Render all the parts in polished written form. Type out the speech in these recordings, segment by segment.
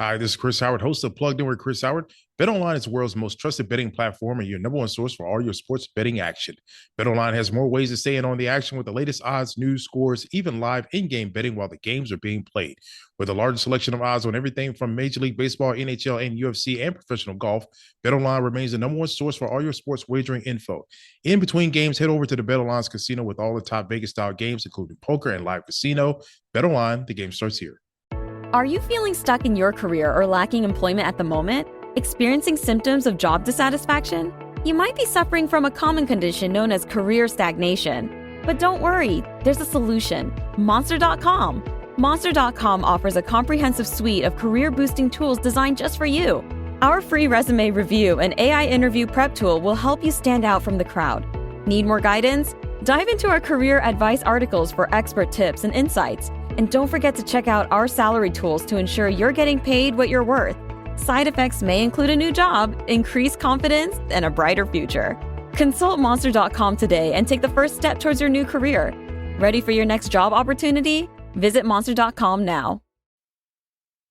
Hi, this is Chris Howard, host of Plugged In with Chris Howard. BetOnline is the world's most trusted betting platform and your number one source for all your sports betting action. BetOnline has more ways to stay in on the action with the latest odds, news, scores, even live in-game betting while the games are being played. With the largest selection of odds on everything from Major League Baseball, NHL, and UFC, and professional golf, BetOnline remains the number one source for all your sports wagering info. In between games, head over to the BetOnline's casino with all the top Vegas-style games, including poker and live casino. BetOnline, the game starts here. Are you feeling stuck in your career or lacking employment at the moment? Experiencing symptoms of job dissatisfaction? You might be suffering from a common condition known as career stagnation. But don't worry, there's a solution. Monster.com. Monster.com offers a comprehensive suite of career-boosting tools designed just for you. Our free resume review and AI interview prep tool will help you stand out from the crowd. Need more guidance? Dive into our career advice articles for expert tips and insights. And don't forget to check out our salary tools to ensure you're getting paid what you're worth. Side effects may include a new job, increased confidence, and a brighter future. Consult Monster.com today and take the first step towards your new career. Ready for your next job opportunity? Visit Monster.com now.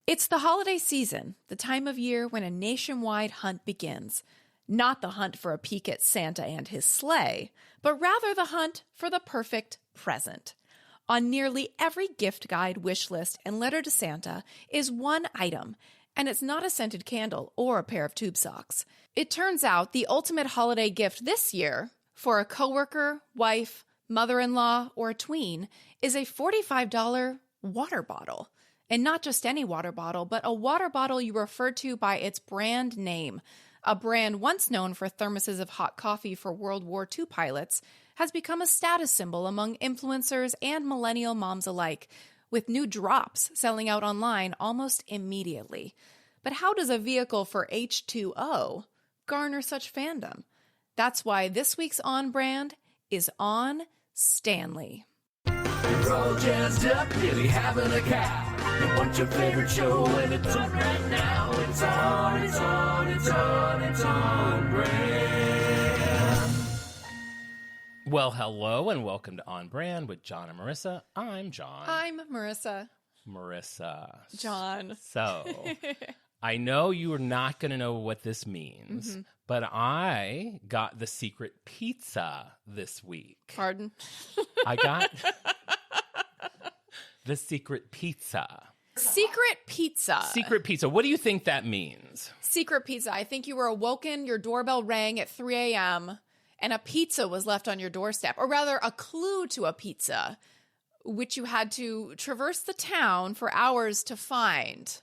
It's the holiday season, the time of year when a nationwide hunt begins. Not the hunt for a peek at Santa and his sleigh, but rather the hunt for the perfect present. On nearly every gift guide, wish list, and letter to Santa is one item, and it's not a scented candle or a pair of tube socks. It turns out the ultimate holiday gift this year for a coworker, wife, mother-in-law, or a tween is a $45 water bottle. And not just any water bottle, but a water bottle you refer to by its brand name. A brand once known for thermoses of hot coffee for World War II pilots has become a status symbol among influencers and millennial moms alike, with new drops selling out online almost immediately. But how does a vehicle for H2O garner such fandom? That's why this week's On Brand is on Stanley. You're all jazzed up, really having a cow. You want your favorite show and it's on right now. It's on Brand. Well, hello and welcome to On Brand with Jon and Marisa. I'm Jon. I'm Marisa. Marisa. Jon. So, I know you are not going to know what this means, but I got the secret pizza this week. Pardon? I got the secret pizza. Secret pizza. Secret pizza. What do you think that means? Secret pizza. I think you were awoken, your doorbell rang at 3 a.m., and a pizza was left on your doorstep, or rather a clue to a pizza, which you had to traverse the town for hours to find.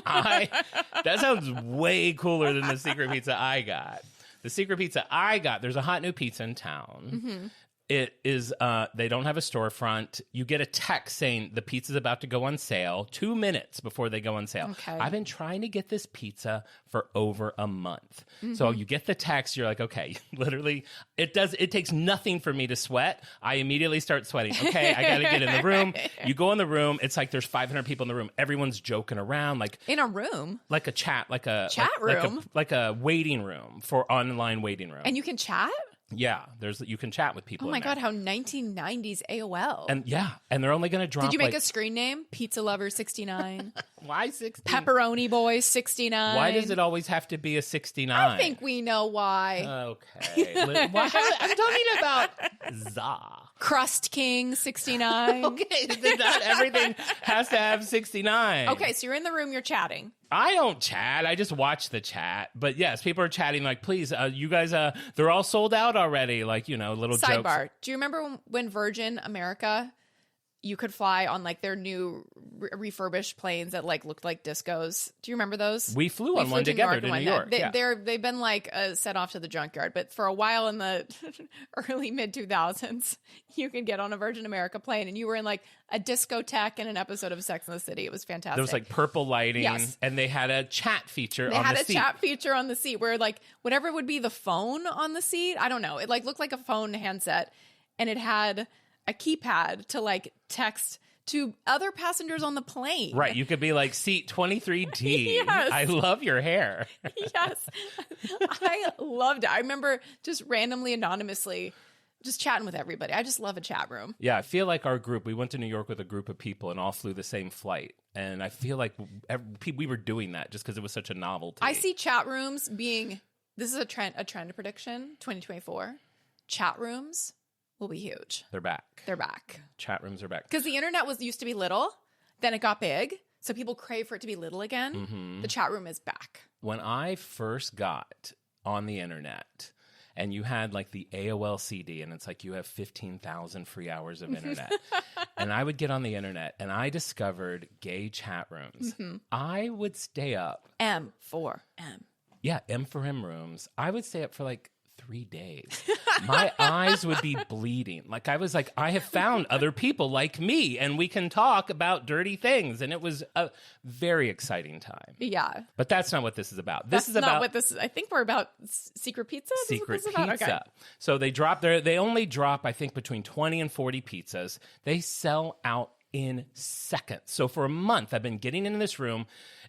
That sounds way cooler than the secret pizza I got. The secret pizza I got, there's a hot new pizza in town. Mm-hmm. It is, they don't have a storefront. You get a text saying the pizza's about to go on sale 2 minutes before they go on sale. Okay. I've been trying to get this pizza for over a month. So you get the text, you're like, okay, literally, it takes nothing for me to sweat. I immediately start sweating. Okay, I got to get in the room. You go in the room, it's like there's 500 people in the room. Everyone's joking around. Like In a room? like a chat, like a Chat room? like a waiting room for online waiting room. And you can chat? Yeah, you can chat with people. Oh my in there. God, how 1990s AOL. And yeah, and they're only going to drop. Did you make a screen name? Pizza Lover 69. Why 16? Pepperoni Boy 69. Why does it always have to be a 69? I think we know why. Okay. I'm talking about za. Crust King 69. Okay, not everything has to have 69. Okay, so you're in the room, you're chatting. I don't chat. I just watch the chat. But yes, people are chatting like, please, you guys, they're all sold out already. Like, little jokes. Sidebar. Do you remember when Virgin America, you could fly on like their new refurbished planes that like looked like discos? Do you remember those? We flew on one together to New York. They've been like set off to the junkyard, but for a while in the early mid 2000s, you could get on a Virgin America plane and you were in like a discotheque in an episode of Sex and the City. It was fantastic. There was like purple lighting, yes. And they had a chat feature They on the had seat. a chat feature on the seat where like whatever would be the phone on the seat, I don't know. It like looked like a phone handset, and it had a keypad to like text to other passengers on the plane. Right. You could be like seat 23D. Yes. I love your hair. Yes. I loved it. I remember just randomly, anonymously just chatting with everybody. I just love a chat room. Yeah, I feel like our group, we went to New York with a group of people and all flew the same flight. And I feel like we were doing that just because it was such a novelty. I see chat rooms being, this is a trend prediction, 2024. Chat rooms will be huge. They're back. They're back. Chat rooms are back. Because the internet used to be little, then it got big. So people crave for it to be little again. Mm-hmm. The chat room is back. When I first got on the internet, and you had like the AOL CD, and it's like you have 15,000 free hours of internet. And I would get on the internet, and I discovered gay chat rooms. Mm-hmm. I would stay up. M for M. Yeah, M for M rooms. I would stay up for like 3 days. My eyes would be bleeding. Like I was like, I have found other people like me, and we can talk about dirty things. And it was a very exciting time. Yeah. But that's not what this is about. That's This is about not what this is. I think we're about secret pizza. This is what secret this is about? pizza. Okay. So they only drop, I think, between 20 and 40 pizzas. They sell out in seconds. So for a month, I've been getting into this room,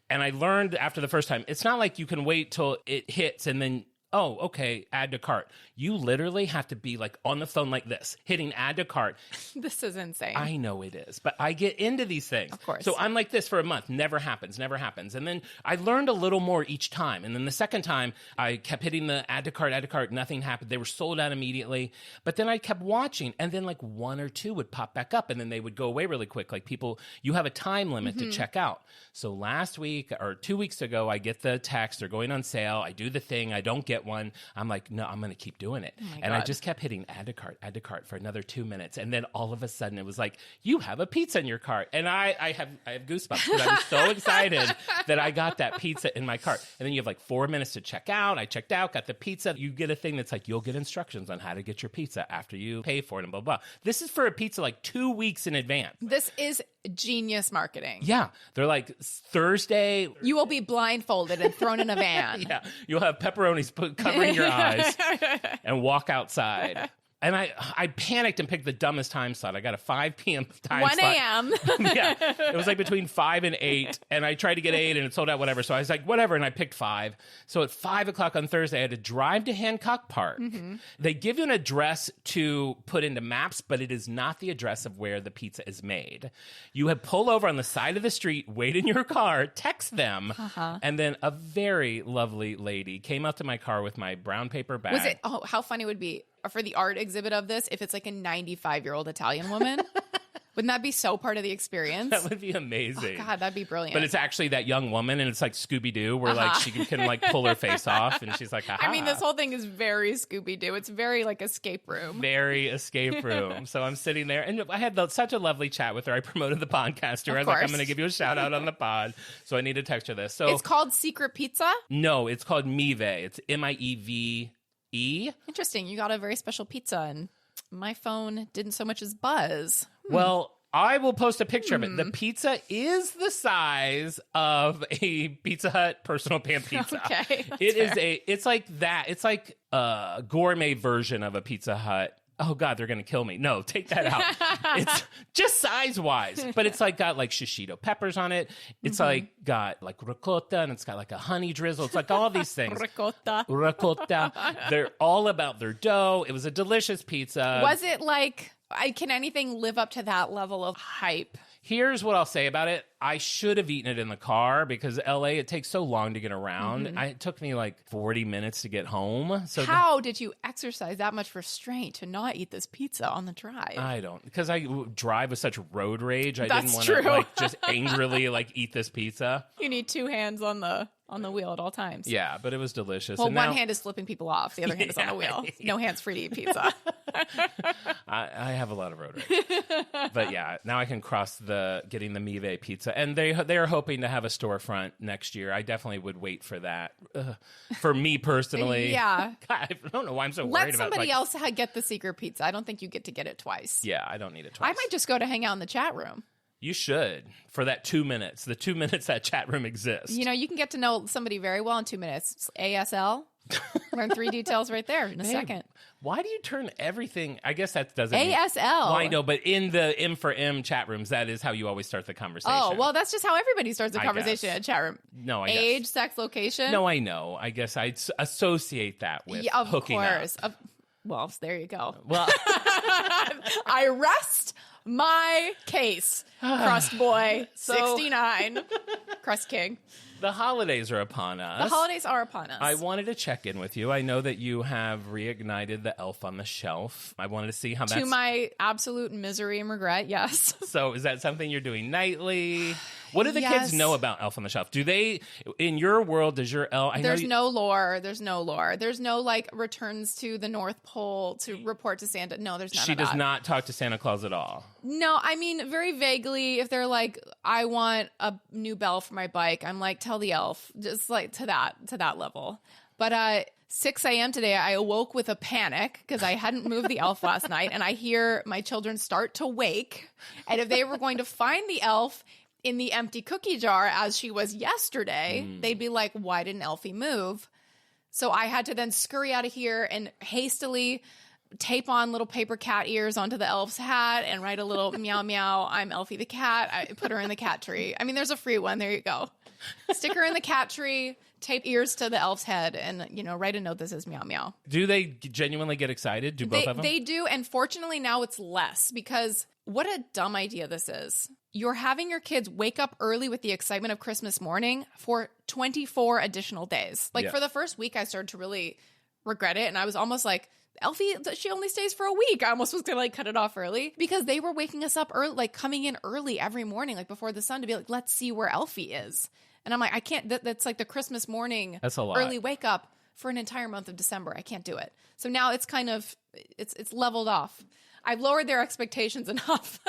and I learned after the first time, it's not like you can wait till it hits and then, oh, okay, add to cart. You literally have to be like on the phone like this, hitting add to cart. This is insane. I know it is, but I get into these things. Of course. So I'm like this for a month. Never happens. And then I learned a little more each time. And then the second time, I kept hitting the add to cart. Nothing happened. They were sold out immediately. But then I kept watching, and then like 1 or 2 would pop back up, and then they would go away really quick. Like people, you have a time limit to check out. So last week or 2 weeks ago, I get the text. They're going on sale. I do the thing. I don't get one. I'm like, no, I'm going to keep doing it. Oh and I just kept hitting add to cart for another 2 minutes. And then all of a sudden it was like, you have a pizza in your cart. And I have goosebumps because I'm so excited that I got that pizza in my cart. And then you have like 4 minutes to check out. I checked out, got the pizza. You get a thing that's like, you'll get instructions on how to get your pizza after you pay for it and blah, blah. This is for a pizza like 2 weeks in advance. This is genius marketing. Yeah. They're like Thursday. You will be blindfolded and thrown in a van. Yeah. You'll have pepperonis covering your eyes and walk outside. And I panicked and picked the dumbest time slot. I got a 5 p.m. time 1 slot. a.m. Yeah. It was like between 5 and 8. And I tried to get 8 and it sold out, whatever. So I was like, whatever. And I picked 5. So at 5 o'clock on Thursday, I had to drive to Hancock Park. Mm-hmm. They give you an address to put into maps, but it is not the address of where the pizza is made. You have pull over on the side of the street, wait in your car, text them. And then a very lovely lady came out to my car with my brown paper bag. Was it, how funny would it be for the art exhibit of this if it's like a 95-year-old Italian woman? Wouldn't that be so part of the experience? That would be amazing. Oh, God, that'd be brilliant. But it's actually that young woman, and it's like Scooby-Doo, where like she can like pull her face off, and she's like, aha. I mean, this whole thing is very Scooby-Doo. It's very like escape room. Very escape room. So I'm sitting there, and I had such a lovely chat with her. I promoed the podcast to her. I was like, I'm going to give you a shout out on the pod. So I need to text her this. So it's called Secret Pizza? No, it's called Mieve. It's Mieve. Interesting. You got a very special pizza, and my phone didn't so much as buzz. Well, I will post a picture of it. The pizza is the size of a Pizza Hut personal pan pizza. Okay, it's like that. It's like a gourmet version of a Pizza Hut. Oh God, they're gonna kill me. No, take that out. It's just size-wise, but it's like got like shishito peppers on it. It's like got like ricotta, and it's got like a honey drizzle. It's like all these things. Ricotta. They're all about their dough. It was a delicious pizza. Was it like, can anything live up to that level of hype? Here's what I'll say about it. I should have eaten it in the car because LA, it takes so long to get around. It took me like 40 minutes to get home. So how did you exercise that much restraint to not eat this pizza on the drive? I don't, because I drive with such road rage. I That's didn't want to true. like just angrily like eat this pizza. You need 2 hands on the wheel at all times. Yeah, but it was delicious. Well, and one now, hand is flipping people off. The other hand is on the wheel. No hands free to eat pizza. I have a lot of road rage. But yeah, now I can cross getting the Mive pizza. And they are hoping to have a storefront next year. I definitely would wait for that. For me personally. Yeah. God, I don't know why I'm so worried Let about somebody else get the secret pizza. I don't think you get to get it twice. Yeah, I don't need it twice. I might just go to hang out in the chat room. You should, for that 2 minutes. The 2 minutes that chat room exists. You know, you can get to know somebody very well in 2 minutes. ASL. Learn 3 details right there in a second. Why do you turn everything? I guess that doesn't ASL. Well, I know, but in the M for M chat rooms, that is how you always start the conversation. Oh, well, that's just how everybody starts a I conversation guess. in a chat room. No, I Age, guess. sex, location. No, I know. I guess I'd associate that with Yeah, of hooking course. up. Well, there you go. Well, I rest my case, Crust Boy, 69, Crust King. the holidays are upon us. The holidays are upon us. I wanted to check in with you. I know that you have reignited the Elf on the Shelf. I wanted to see how that's... To my absolute misery and regret, yes. So is that something you're doing nightly? What do the Yes. kids know about Elf on the Shelf? Do they, in your world, does your elf... There's no lore. There's no lore. There's no, like, returns to the North Pole to report to Santa. No, there's none She of that. does not talk to Santa Claus at all. No, I mean, very vaguely, if they're like, I want a new bell for my bike, I'm like, tell the elf. Just like to that level. But 6 a.m. today, I awoke with a panic because I hadn't moved the elf last night, and I hear my children start to wake. And if they were going to find the elf in the empty cookie jar as she was yesterday, they'd be like, why didn't Elfie move? So I had to then scurry out of here and hastily tape on little paper cat ears onto the elf's hat and write a little meow meow, I'm Elfie the cat. I put her in the cat tree. I mean, there's a free one. There you go. Stick her in the cat tree, tape ears to the elf's head, and, write a note that says meow meow. Do they genuinely get excited? Do both of them? They do, and fortunately now it's less, because what a dumb idea this is. You're having your kids wake up early with the excitement of Christmas morning for 24 additional days. Like, for the first week, I started to really regret it, and I was almost like, Elfie, she only stays for a week. I almost was going to, like, cut it off early, because they were waking us up early, like, coming in early every morning, like, before the sun, to be like, let's see where Elfie is. And I'm like, I can't, that's like the Christmas morning That's a lot. early wake up for an entire month of December. I can't do it. So now it's kind of, it's leveled off. I've lowered their expectations enough.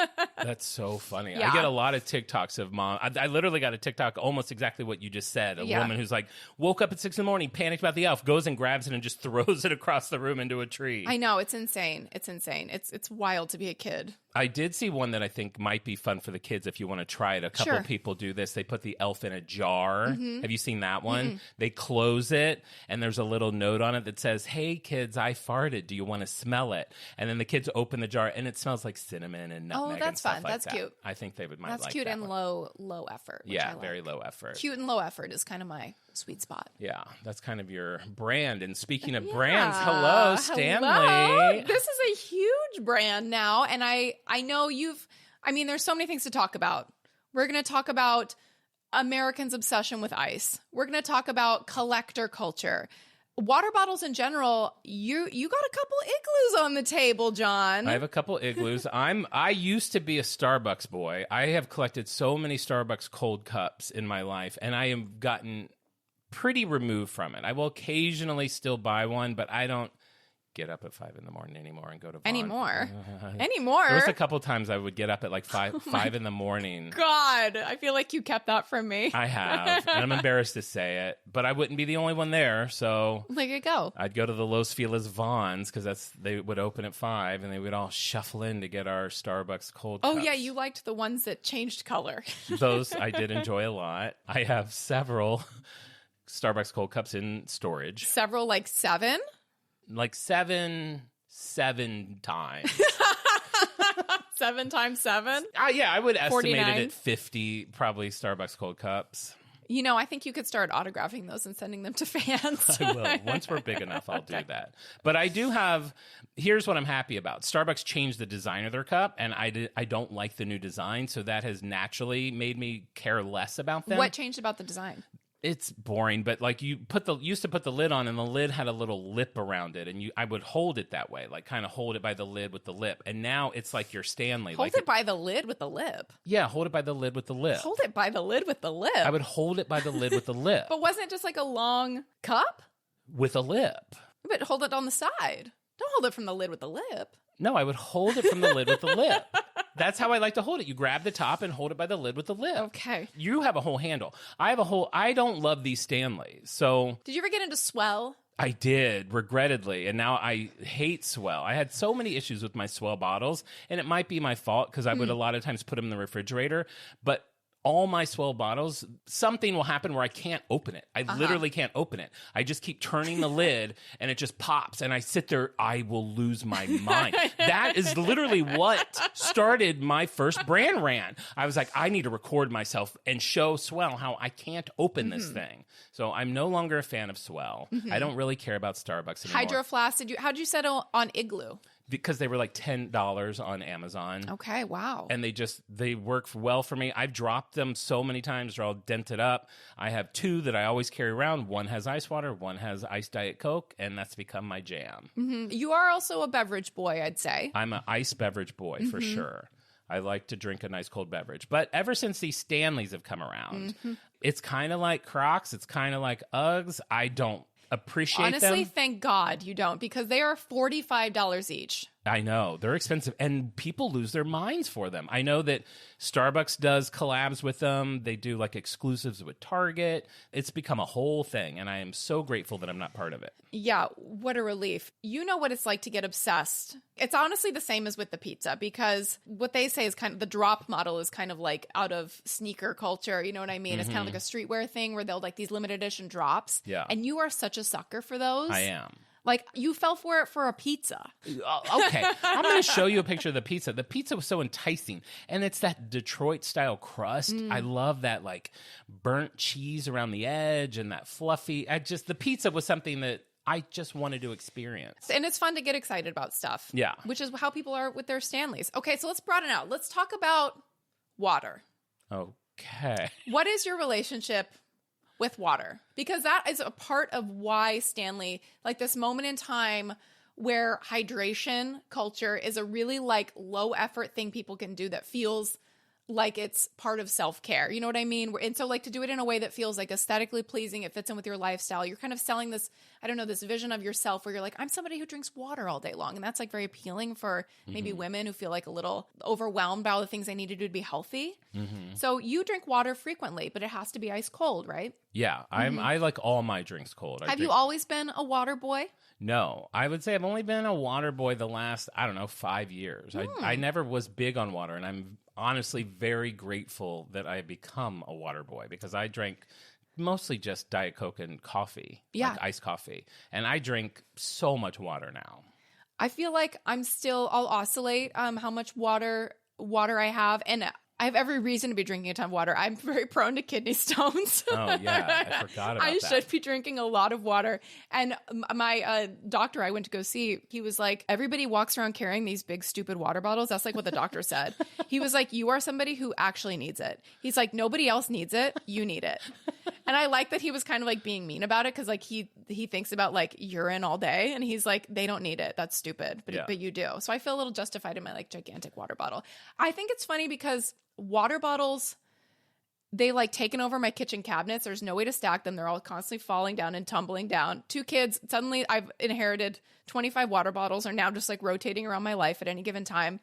That's so funny. Yeah. I get a lot of TikToks of mom. I literally got a TikTok almost exactly what you just said. A woman who's like, woke up at 6 in the morning, panicked about the elf, goes and grabs it and just throws it across the room into a tree. I know. It's insane. It's insane. It's wild to be a kid. I did see one that I think might be fun for the kids if you want to try it. A couple Sure. of people do this. They put the elf in a jar. Have you seen that one? They close it, and there's a little note on it that says, hey, kids, I farted. Do you want to smell it? And then the kids open the jar, and it smells like cinnamon and nutmeg. Oh, that's and stuff fun. like That's that. cute. I think they would might That's like cute that and one. low effort. Which I Yeah, like. very low effort. Cute and low effort is kind of my sweet spot. Yeah, that's kind of your brand. And speaking of Yeah. brands, hello, Stanley. Hello. This is a huge brand now. And I know there's so many things to talk about. We're going to talk about Americans' obsession with ice. We're going to talk about collector culture. Water bottles in general, you got a couple igloos on the table, Jon. I have a couple igloos. I used to be a Starbucks boy. I have collected so many Starbucks cold cups in my life, and I have gotten pretty removed from it. I will occasionally still buy one, but I don't get up at 5 in the morning anymore and go to Vaughn. Anymore. There was a couple times I would get up at like 5 in the morning. God, I feel like you kept that from me. I have, and I'm embarrassed to say it, but I wouldn't be the only one there, so There you go. I'd go to the Los Feliz Vons because they would open at 5, and they would all shuffle in to get our Starbucks cold Oh, cups. yeah, you liked the ones that changed color. Those I did enjoy a lot. I have several Starbucks cold cups in storage, Several, like 7? like seven times. 7 times 7? Yeah, I would estimate 49. it at 50 probably Starbucks cold cups. I think you could start autographing those and sending them to fans. I will. Once we're big enough, I'll do that. But I do have, here's what I'm happy about. Starbucks changed the design of their cup, and I don't like the new design, so that has naturally made me care less about them. What changed about the design? It's boring, but like you used to put the lid on, and the lid had a little lip around it, and I would hold it that way, like kind of hold it by the lid with the lip. And now it's like your Stanley. Hold it by the lid with the lip. Yeah, hold it by the lid with the lip. Hold it by the lid with the lip. I would hold it by the lid with the lip. But wasn't it just like a long cup? With a lip. But hold it on the side. Don't hold it from the lid with the lip. No, I would hold it from the lid with the lip. That's how I like to hold it. You grab the top and hold it by the lid with the lip. Okay. You have a whole handle. I don't love these Stanleys. So Did you ever get into Swell? I did, regrettably, and now I hate Swell. I had so many issues with my Swell bottles, and it might be my fault because I would a lot of times put them in the refrigerator, but all my Swell bottles, something will happen where I can't open it. I literally can't open it. I just keep turning the lid and it just pops and I sit there. I will lose my mind. That is literally what started my first brand rant. I was like, I need to record myself and show Swell how I can't open this thing. So I'm no longer a fan of Swell. I don't really care about Starbucks anymore. Hydro Flask, how'd you settle on Igloo? Because they were like $10 on Amazon. Okay, wow. And they work well for me. I've dropped them so many times. They're all dented up. I have 2 that I always carry around. One has ice water, one has iced Diet Coke, and that's become my jam. You are also a beverage boy, I'd say. I'm an ice beverage boy for sure. I like to drink a nice cold beverage. But ever since these Stanleys have come around, it's kind of like Crocs. It's kind of like Uggs. I don't appreciate them. Honestly, thank God you don't, because they are $45 each. I know. They're expensive, and people lose their minds for them. I know that Starbucks does collabs with them. They do like exclusives with Target. It's become a whole thing, and I am so grateful that I'm not part of it. Yeah, what a relief. You know what it's like to get obsessed. It's honestly the same as with the pizza, because what they say is kind of the drop model is kind of like out of sneaker culture. You know what I mean? It's kind of like a streetwear thing where they'll like these limited edition drops. Yeah. And you are such a sucker for those. I am. Like, you fell for it for a pizza. Okay, I'm going to show you a picture of the pizza. The pizza was so enticing, and it's that Detroit-style crust. I love that, like, burnt cheese around the edge and that fluffy. The pizza was something that I just wanted to experience. And it's fun to get excited about stuff. Yeah. Which is how people are with their Stanleys. Okay, so let's broaden out. Let's talk about water. Okay. What is your relationship with water? Because that is a part of why Stanley, like this moment in time where hydration culture is a really like low effort thing people can do that feels like it's part of self-care. You know what I mean? And so like to do it in a way that feels like aesthetically pleasing, it fits in with your lifestyle. You're kind of selling this, I don't know, this vision of yourself where you're like, I'm somebody who drinks water all day long. And that's like very appealing for maybe women who feel like a little overwhelmed by all the things they need to do to be healthy. So you drink water frequently, but it has to be ice cold, right? Yeah, I like all my drinks cold. Have you always been a water boy? No, I would say I've only been a water boy the last, 5 years. I never was big on water, and I'm honestly very grateful that I become a water boy because I drank mostly just Diet Coke and coffee, like iced coffee. And I drink so much water now. I feel like I'll oscillate how much water I have, and I have every reason to be drinking a ton of water. I'm very prone to kidney stones. Oh, yeah. I forgot about that. I should be drinking a lot of water. And my doctor I went to go see, he was like, everybody walks around carrying these big, stupid water bottles. That's like what the doctor said. He was like, you are somebody who actually needs it. He's like, nobody else needs it. You need it. And I like that he was kind of like being mean about it because like he thinks about like urine all day. And he's like, they don't need it. That's stupid. But you do. So I feel a little justified in my like gigantic water bottle. I think it's funny because water bottles, they like taken over my kitchen cabinets. There's no way to stack them. They're all constantly falling down and tumbling down. 2 kids, suddenly I've inherited 25 water bottles are now just like rotating around my life at any given time.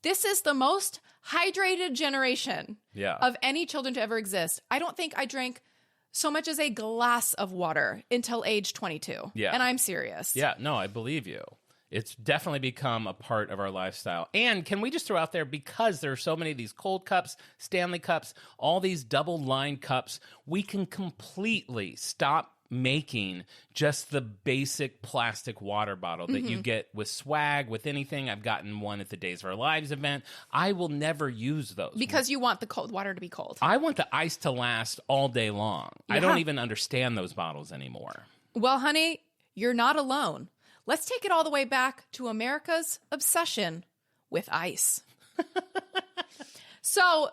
This is the most hydrated generation of any children to ever exist. I don't think I drank so much as a glass of water until age 22. Yeah. And I'm serious. Yeah, no, I believe you. It's definitely become a part of our lifestyle. And can we just throw out there, because there are so many of these cold cups, Stanley cups, all these double-lined cups, we can completely stop making just the basic plastic water bottle that you get with swag, with anything. I've gotten one at the Days of Our Lives event. I will never use those. Because you want the cold water to be cold. I want the ice to last all day long. Yeah. I don't even understand those bottles anymore. Well, honey, you're not alone. Let's take it all the way back to America's obsession with ice. So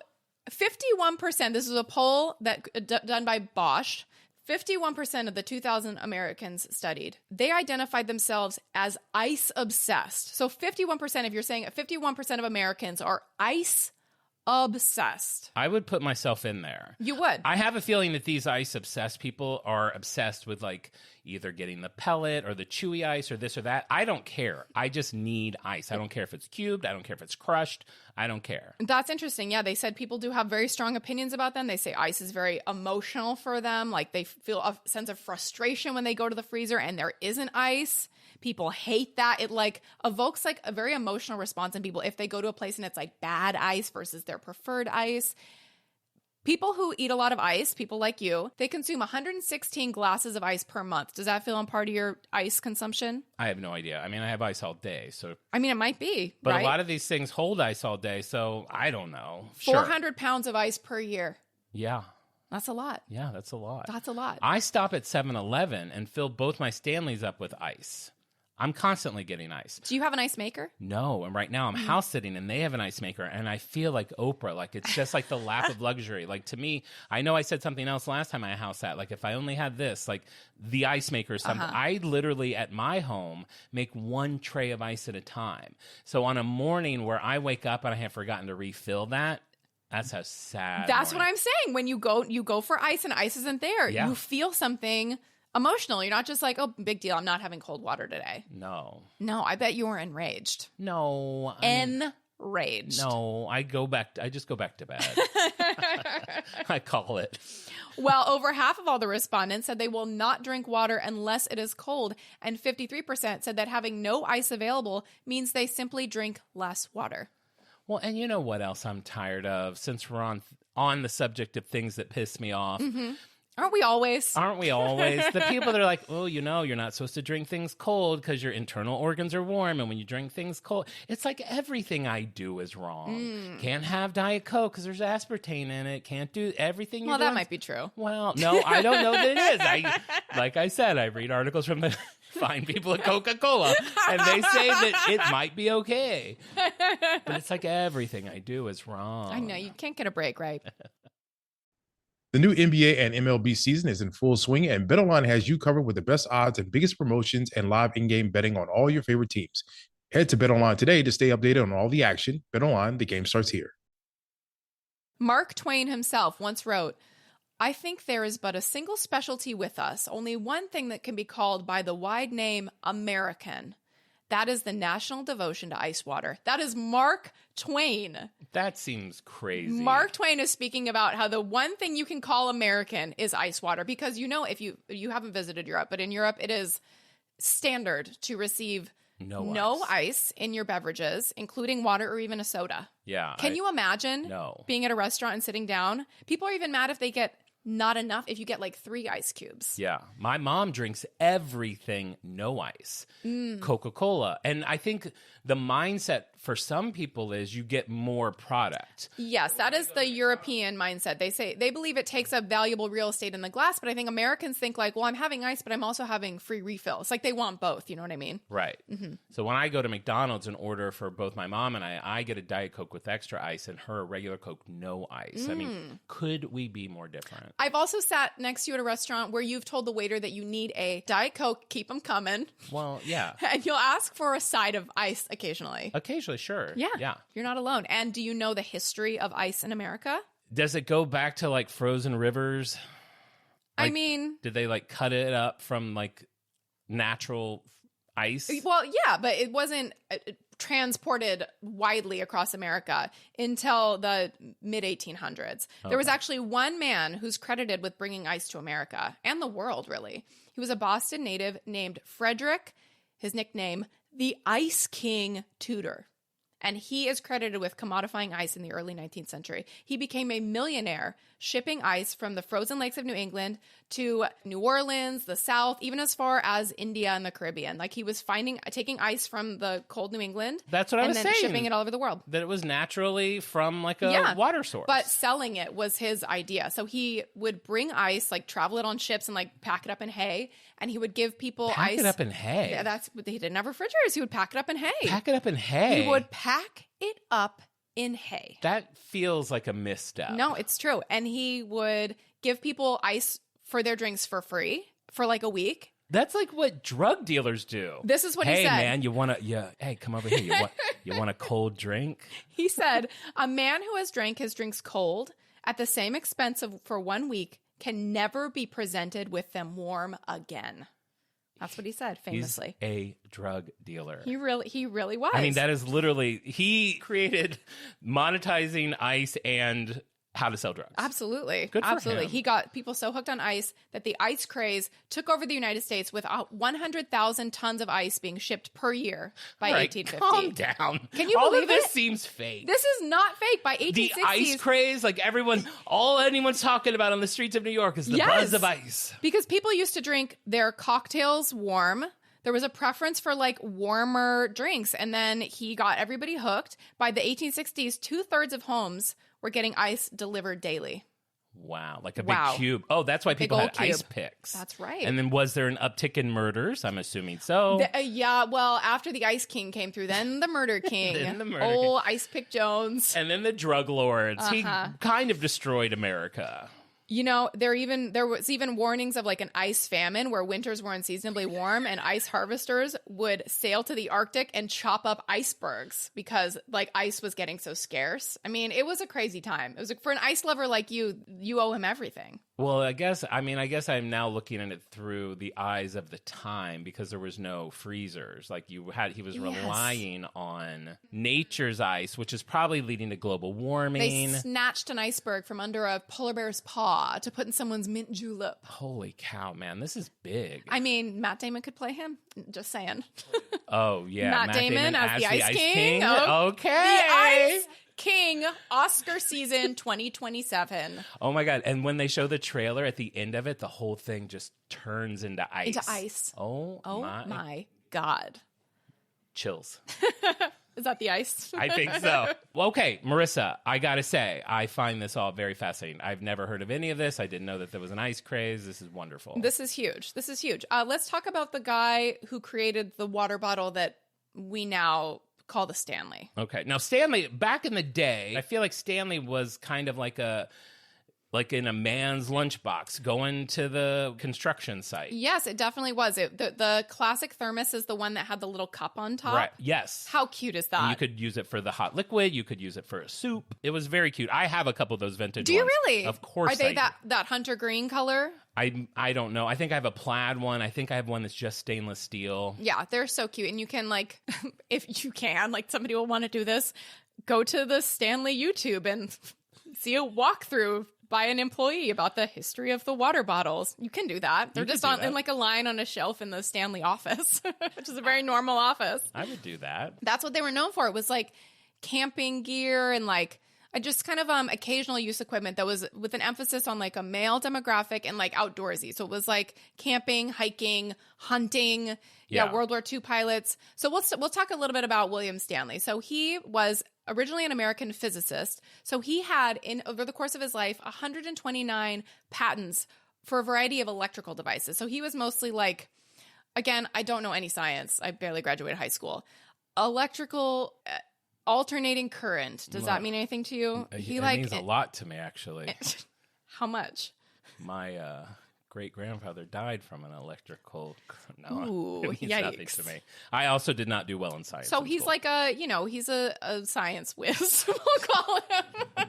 51%, this is a poll done by Bosch, 51% of the 2,000 Americans studied, they identified themselves as ice obsessed. So 51%, if you're saying 51% of Americans are ice obsessed. I would put myself in there. You would. I have a feeling that these ice obsessed people are obsessed with like either getting the pellet or the chewy ice or this or that. I don't care. I just need ice. I don't care if it's cubed. I don't care if it's crushed. I don't care. That's interesting. Yeah, they said people do have very strong opinions about them. They say ice is very emotional for them. Like they feel a sense of frustration when they go to the freezer and there isn't ice. People hate that. It like evokes like a very emotional response in people if they go to a place and it's like bad ice versus their preferred ice. People who eat a lot of ice, people like you, they consume 116 glasses of ice per month. Does that feel on part of your ice consumption? I have no idea. I mean, I have ice all day, so. I mean, it might be, But right? a lot of these things hold ice all day, so I don't know. 400 pounds of ice per year. Yeah. That's a lot. Yeah, that's a lot. That's a lot. I stop at 7-Eleven and fill both my Stanleys up with ice. I'm constantly getting ice. Do you have an ice maker? No, and right now I'm house sitting and they have an ice maker, and I feel like Oprah. Like, it's just like the lap of luxury. Like, to me, I know I said something else last time I house sat. Like, if I only had this, like the ice maker is something. I literally at my home make one tray of ice at a time. So on a morning where I wake up and I have forgotten to refill that, that's a sad. That's morning. what I'm saying. When you go for ice and ice isn't there, Yeah. you feel something emotional. You're not just like, oh, big deal, I'm not having cold water today. No, I bet you were enraged. no, Enraged. no. I just go back to bed. I call it. Well, over half of all the respondents said they will not drink water unless it is cold, and 53% said that having no ice available means they simply drink less water. Well, and you know what else I'm tired of? Since we're on the subject of things that piss me off. Aren't we always? Aren't we always? The people that are like, oh, you're not supposed to drink things cold because your internal organs are warm. And when you drink things cold, it's like everything I do is wrong. Can't have Diet Coke because there's aspartame in it. Can't do everything you're Well, doing. that might be true. Well, no, I don't know that it is. Like I said, I read articles from the fine people at Coca-Cola, and they say that it might be okay. But it's like everything I do is wrong. I know, you can't get a break, right? The new NBA and MLB season is in full swing, and BetOnline has you covered with the best odds and biggest promotions and live in-game betting on all your favorite teams. Head to BetOnline today to stay updated on all the action. BetOnline, the game starts here. Mark Twain himself once wrote, I think there is but a single specialty with us, only one thing that can be called by the wide name American. That is the national devotion to ice water. That is Mark Twain. That seems crazy. Mark Twain is speaking about how the one thing you can call American is ice water, because if you haven't visited Europe, but in Europe it is standard to receive no ice in your beverages, including water or even a soda. Yeah. Can you imagine being at a restaurant and sitting down? People are even mad if they get not enough, if you get like 3 ice cubes. Yeah. My mom drinks everything no ice. Coca-Cola. And I think the mindset for some people is you get more product. Yes, that is the European mindset. They believe it takes up valuable real estate in the glass, but I think Americans think like, well, I'm having ice, but I'm also having free refills. Like they want both, you know what I mean? Right. So when I go to McDonald's and order for both my mom and I get a Diet Coke with extra ice and her a regular Coke, no ice. I mean, could we be more different? I've also sat next to you at a restaurant where you've told the waiter that you need a Diet Coke, keep them coming. Well, yeah. And you'll ask for a side of ice occasionally. Occasionally, sure. Yeah. You're not alone. And do you know the history of ice in America? Does it go back to like frozen rivers? I mean, did they like cut it up from like natural ice? Well, yeah, but it wasn't transported widely across America until the mid 1800s. There was actually one man who's credited with bringing ice to America and the world, really. He was a Boston native named Frederick, his nickname, the Ice King Tudor. And he is credited with commodifying ice in the early 19th century. He became a millionaire shipping ice from the frozen lakes of New England to New Orleans, the South, even as far as India and the Caribbean. Like he was taking ice from the cold New England. That's what I was saying. And then shipping it all over the world. That it was naturally from like a water source. But selling it was his idea. So he would bring ice, like travel it on ships and like pack it up in hay. And he would give people ice. Pack it up in hay? Yeah, he didn't have refrigerators. He would pack it up in hay. Pack it up in hay? He would pack it up in hay. That feels like a misstep. No, it's true. And he would give people ice for their drinks for free for like a week. That's like what drug dealers do. This is what he said. Hey, man, you want to, hey, come over here. You want a cold drink? He said, a man who has drank his drinks cold at the same expense for 1 week can never be presented with them warm again. That's what he said, famously. He's a drug dealer. He really was. I mean, that is literally, he created monetizing ice and how to sell drugs. Absolutely. Good for Absolutely. him. He got people so hooked on ice that the ice craze took over the United States with 100,000 tons of ice being shipped per year by All right, 1850. calm down. Can you All believe of this it? seems fake. This is not fake. By 1860s. The ice craze, like all anyone's talking about on the streets of New York is the buzz of ice. Because people used to drink their cocktails warm. There was a preference for like warmer drinks. And then he got everybody hooked. By the 1860s, 2/3 of homes were getting ice delivered daily. Wow, like a big cube. Oh, that's why people had ice picks. That's right. And then was there an uptick in murders? I'm assuming so. Yeah, well, after the Ice King came through, then the Murder King. Old Ice Pick Jones. And then the drug lords. He kind of destroyed America. You know, there was even warnings of like an ice famine where winters were unseasonably warm and ice harvesters would sail to the Arctic and chop up icebergs because like ice was getting so scarce. I mean, it was a crazy time. It was for an ice lover like you owe him everything. Well, I guess I'm now looking at it through the eyes of the time because there was no freezers. Like he was relying on nature's ice, which is probably leading to global warming. They snatched an iceberg from under a polar bear's paw to put in someone's mint julep. Holy cow, man, this is big. I mean, Matt Damon could play him. Just saying. Oh, yeah. Matt Damon as the Ice King. Okay. The Ice King, Oscar season 2027. Oh my God. And when they show the trailer at the end of it, the whole thing just turns into ice. Oh my God. Chills. Is that the ice? I think so. Well, okay, Marissa, I gotta say, I find this all very fascinating. I've never heard of any of this. I didn't know that there was an ice craze. This is wonderful. This is huge. Let's talk about the guy who created the water bottle that we now call the Stanley. Okay. Now, Stanley, back in the day, I feel like Stanley was kind of like in a man's lunchbox going to the construction site. Yes, it definitely was. The classic thermos is the one that had the little cup on top. Right. Yes. How cute is that? And you could use it for the hot liquid. You could use it for a soup. It was very cute. I have a couple of those vintage Do you ones. really? Of course. Are they that hunter green color? I don't know. I think I have a plaid one. I think I have one that's just stainless steel. Yeah, they're so cute. And you can if you can, somebody will want to do this, go to the Stanley YouTube and see a walkthrough by an employee about the history of the water bottles. You can do that. They're just in a line on a shelf in the Stanley office, which is a very normal office. I would do that. That's what they were known for. It was camping gear and just kind of occasional use equipment that was with an emphasis on a male demographic and outdoorsy. So it was camping, hiking, hunting. Yeah, World War II pilots. So we'll talk a little bit about William Stanley. So he was originally an American physicist. So he had, over the course of his life, 129 patents for a variety of electrical devices. So he was mostly again, I don't know any science. I barely graduated high school. Electrical alternating current. Does that mean anything to you? It means a lot to me, actually. How much? My great-grandfather died from an electrical... No, Ooh, it means yikes. nothing to me. I also did not do well in science. So he's school. He's a science whiz, we'll call him.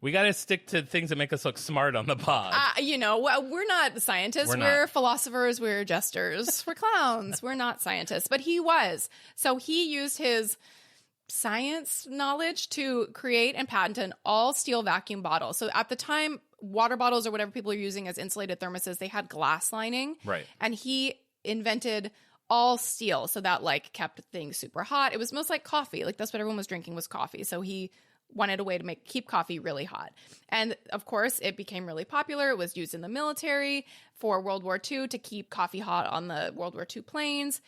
We got to stick to things that make us look smart on the pod. We're not scientists. We're philosophers. We're jesters. We're clowns. We're not scientists. But he was. So he used his science knowledge to create and patent an all-steel vacuum bottle. So at the time, water bottles or whatever people are using as insulated thermoses, they had glass lining. Right. And he invented all steel. So that kept things super hot. It was most like coffee. That's what everyone was drinking was coffee. So he wanted a way to keep coffee really hot. And of course, it became really popular. It was used in the military for World War II to keep coffee hot on the World War II planes,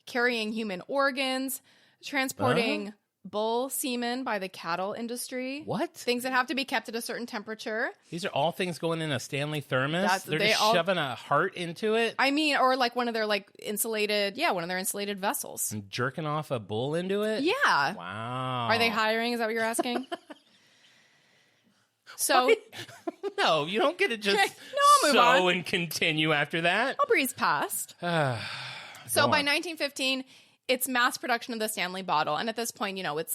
carrying human organs, transporting bull semen by the cattle industry. What? Things that have to be kept at a certain temperature. These are all things going in a Stanley thermos? They're just shoving a heart into it? I mean, or one of their insulated, one of their insulated vessels. And jerking off a bull into it? Yeah. Wow. Are they hiring? Is that what you're asking? So what? No, you don't get to just I'll move on. and continue after that. I'll breeze past. So by 1915, it's mass production of the Stanley bottle. And at this point, it's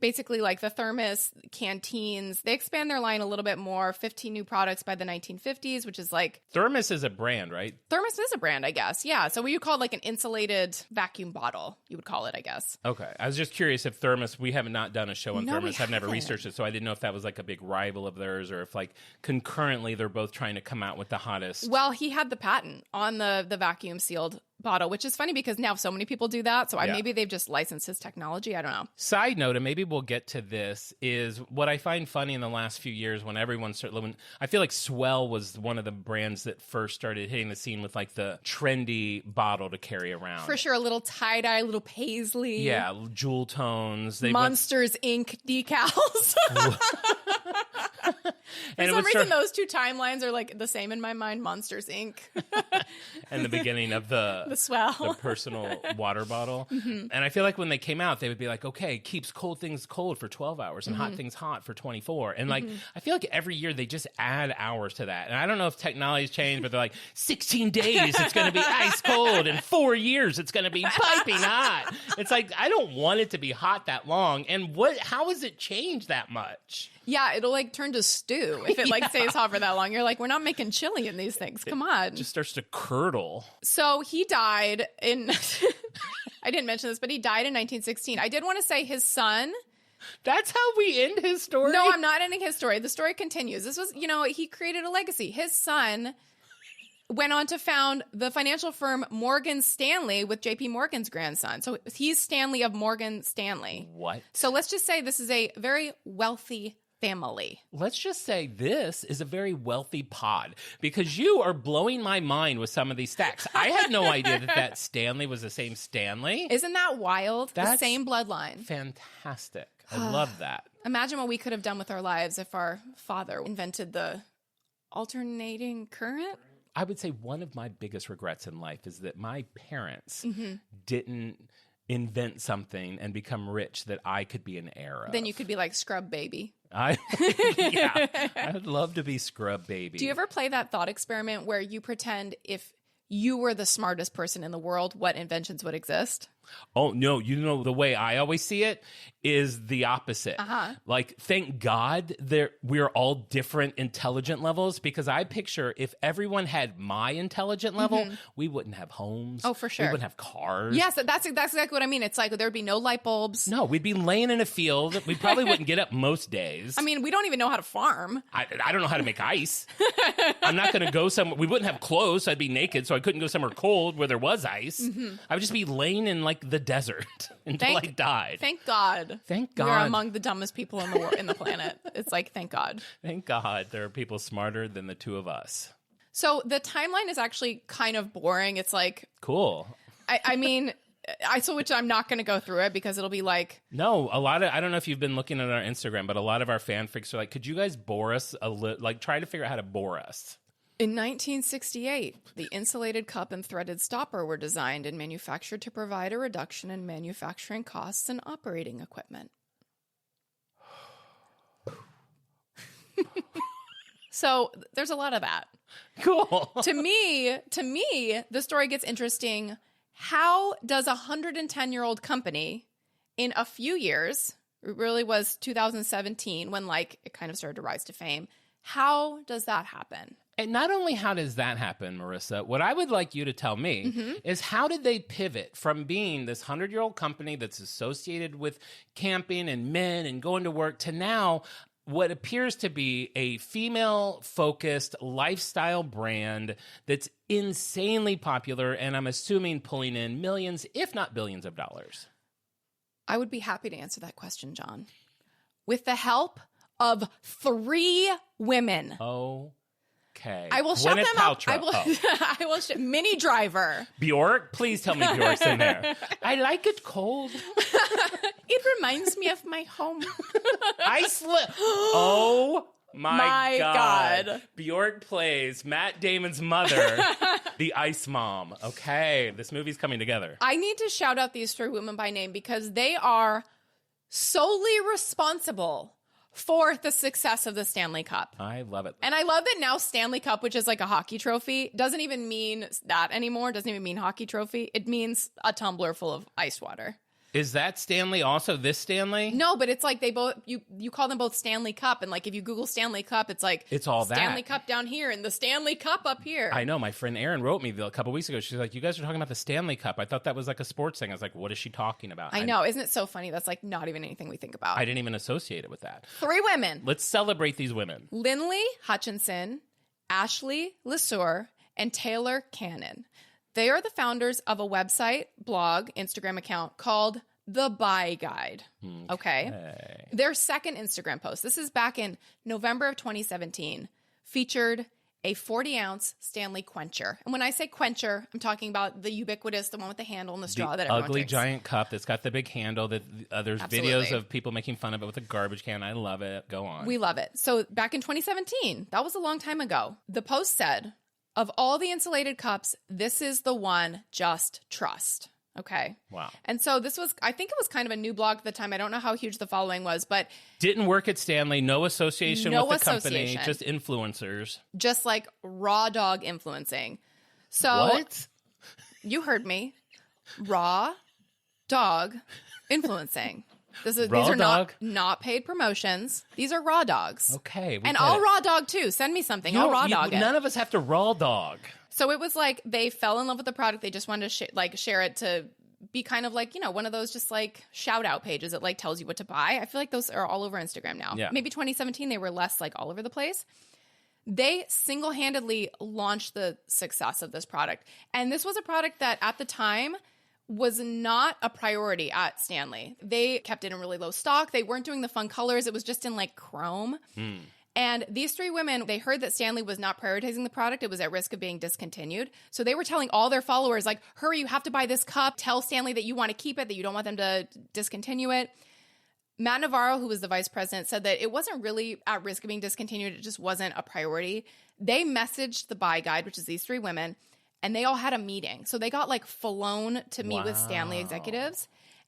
basically like the thermos, canteens. They expand their line a little bit more, 15 new products by the 1950s, which is like... Thermos is a brand, right? Thermos is a brand, I guess. Yeah. So what you call like an insulated vacuum bottle, you would call it, I guess. Okay. I was just curious if Thermos, we have not done a show on No, Thermos. we I've never haven't. researched it, so I didn't know if that was like a big rival of theirs or if like concurrently they're both trying to come out with the hottest. Well, he had the patent on the vacuum sealed bottle, which is funny because now so many people do that. So Yeah. maybe they've just licensed his technology. I don't know. Side note, and maybe we'll get to this, is what I find funny in the last few years when I feel like Swell was one of the brands that first started hitting the scene with like the trendy bottle to carry around. For sure, a little tie-dye, a little paisley. Yeah, jewel tones. They Monsters Inc. decals. For and it some would reason, start, those two timelines are like the same in my mind. Monsters Inc. and the beginning of the Swell. the personal water bottle. And I feel like when they came out, they would be like, okay, keeps cold things cold for 12 hours and hot things hot for 24. And like, I feel like every year they just add hours to that. And I don't know if technology's changed, but they're like, 16 days, it's going to be ice cold. And 4 years, it's going to be piping hot. It's like, I don't want it to be hot that long. And how has it changed that much? Yeah, it'll like turn to stew if it like stays hot for that long. You're like, we're not making chili in these things. Come on. It just starts to curdle. So he died in, I didn't mention this, but he died in 1916. I did want to say his son. That's how we end his story? No, I'm not ending his story. The story continues. This was, he created a legacy. His son went on to found the financial firm Morgan Stanley with JP Morgan's grandson. So he's Stanley of Morgan Stanley. What? So let's just say this is a very wealthy family. Let's just say this is a very wealthy pod because you are blowing my mind with some of these stacks. I had no idea that Stanley was the same Stanley. Isn't that wild? That's the same bloodline. Fantastic. I love that. Imagine what we could have done with our lives if our father invented the alternating current. I would say one of my biggest regrets in life is that my parents didn't invent something and become rich that I could be an heir of. Then you could be like Scrub Baby. Yeah, I would love to be Scrub Baby. Do you ever play that thought experiment where you pretend if you were the smartest person in the world, what inventions would exist? Oh, no. The way I always see it is the opposite. Like, thank God we're all different intelligent levels because I picture if everyone had my intelligent level, we wouldn't have homes. Oh, for sure. We wouldn't have cars. Yes, that's exactly what I mean. It's like there'd be no light bulbs. No, we'd be laying in a field. We probably wouldn't get up most days. I mean, we don't even know how to farm. I don't know how to make ice. I'm not going to go somewhere. We wouldn't have clothes, so I'd be naked, so I couldn't go somewhere cold where there was ice. I would just be laying in like the desert until I died. Thank God. Thank God. We're among the dumbest people in the planet. It's like, thank God. Thank God there are people smarter than the two of us. So the timeline is actually kind of boring. It's like, Cool. I mean, which I'm not going to go through it because it'll be like, No, I don't know if you've been looking at our Instagram, but a lot of our fan freaks are like, could you guys bore us try to figure out how to bore us? in 1968, the insulated cup and threaded stopper were designed and manufactured to provide a reduction in manufacturing costs and operating equipment. So there's a lot of that. Cool. To me, the story gets interesting. How does a 110-year-old company in a few years, it really was 2017 when it kind of started to rise to fame, how does that happen? And not only how does that happen, Marissa, what I would like you to tell me is how did they pivot from being this 100-year-old company that's associated with camping and men and going to work to now what appears to be a female-focused lifestyle brand that's insanely popular and I'm assuming pulling in millions, if not billions of dollars? I would be happy to answer that question, John. With the help of 3 women. Okay. I will shut them Paltrow. up. I will Minnie Driver. Bjork? Please tell me Bjork's in there. I like it cold. It reminds me of my home. Oh my God. Bjork plays Matt Damon's mother, the Ice Mom. Okay, this movie's coming together. I need to shout out these 3 women by name because they are solely responsible for the success of the Stanley Cup. I love it. And I love that now Stanley Cup, which is like a hockey trophy, doesn't even mean that anymore. Doesn't even mean hockey trophy. It means a tumbler full of ice water. Is that Stanley also this Stanley? No, but it's like they both, you call them both Stanley Cup. And like if you Google Stanley Cup, it's like it's all Stanley that. Cup down here and the Stanley Cup up here. I know. My friend Erin wrote me a couple weeks ago. She's like, you guys are talking about the Stanley Cup. I thought that was like a sports thing. I was like, what is she talking about? I know. Isn't it so funny? That's like not even anything we think about. I didn't even associate it with that. 3 women. Let's celebrate these women. Lindley Hutchinson, Ashley Lesueur, and Taylor Cannon. They are the founders of a website, blog, Instagram account called The Buy Guide. Okay. Their second Instagram post, this is back in November of 2017, featured a 40-ounce Stanley Quencher. And when I say Quencher, I'm talking about the ubiquitous, the one with the handle and the straw that everyone ugly drinks. giant cup that's got the big handle. That there's Absolutely. videos of people making fun of it with a garbage can. I love it. Go on. We love it. So back in 2017, that was a long time ago, the post said, of all the insulated cups, this is the one, just trust. Okay. Wow. And so this was, I think it was kind of a new blog at the time. I don't know how huge the following was, but didn't work at Stanley. No association No with the association. company. Just influencers. just like raw dog influencing. So What? you heard me. Raw dog influencing. These Raw are dog? not paid promotions. These are raw dogs. Okay. And I'll raw dog too. Send me something. I'll raw dog it. None of us have to raw dog. So it was like they fell in love with the product. They just wanted to share it to be kind of like, one of those just like shout out pages that like tells you what to buy. I feel like those are all over Instagram now. Yeah. Maybe 2017 they were less like all over the place. They single-handedly launched the success of this product. And this was a product that at the time was not a priority at Stanley. They kept it in really low stock. They weren't doing the fun colors. It was just in like chrome. And these 3 women, they heard that Stanley was not prioritizing the product. It was at risk of being discontinued. So they were telling all their followers, like, hurry, you have to buy this cup. Tell Stanley that you want to keep it, that you don't want them to discontinue it. Matt Navarro, who was the vice president, said that it wasn't really at risk of being discontinued. It just wasn't a priority. They messaged the Buy Guide, which is these 3 women, and they all had a meeting. So they got like flown to meet with Stanley executives.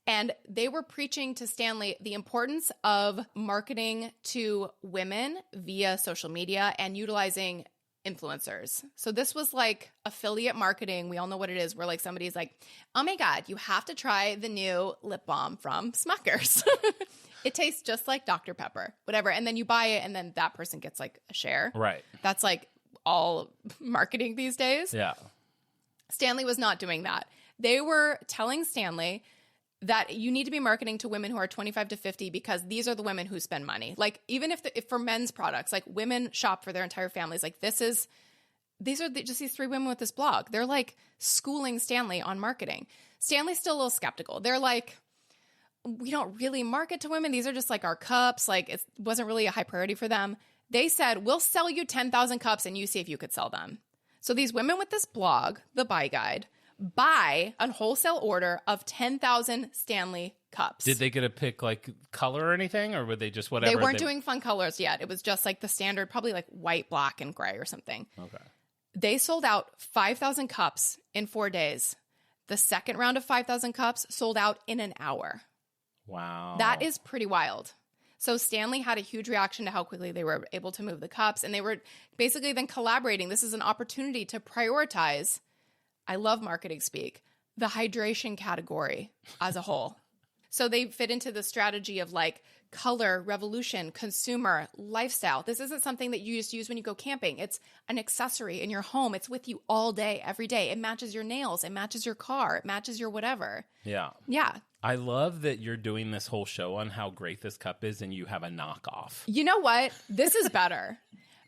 And they were preaching to Stanley the importance of marketing to women via social media and utilizing influencers. So this was like affiliate marketing. We all know what it is, where like somebody's like, oh my God, you have to try the new lip balm from Smucker's. It tastes just like Dr. Pepper, whatever. And then you buy it and then that person gets like a share. Right. That's like all marketing these days. Yeah. Stanley was not doing that. They were telling Stanley that you need to be marketing to women who are 25 to 50 because these are the women who spend money. Like even if for men's products, like women shop for their entire families. Like these are just these 3 women with this blog. They're like schooling Stanley on marketing. Stanley's still a little skeptical. They're like, we don't really market to women. These are just like our cups. Like it wasn't really a high priority for them. They said, we'll sell you 10,000 cups and you see if you could sell them. So these women with this blog, the Buy Guide, buy a wholesale order of 10,000 Stanley cups. Did they get to pick like color or anything, or were they just whatever? They weren't doing fun colors yet. It was just like the standard, probably like white, black, and gray or something. Okay. They sold out 5,000 cups in 4 days. The second round of 5,000 cups sold out in an hour. Wow. That is pretty wild. So Stanley had a huge reaction to how quickly they were able to move the cups, and they were basically then collaborating. This is an opportunity to prioritize, I love marketing speak, the hydration category as a whole. So they fit into the strategy of like color, revolution, consumer, lifestyle. This isn't something that you just use when you go camping. It's an accessory in your home. It's with you all day, every day. It matches your nails. It matches your car. It matches your whatever. Yeah. Yeah. I love that you're doing this whole show on how great this cup is and you have a knockoff. You know what? This is better.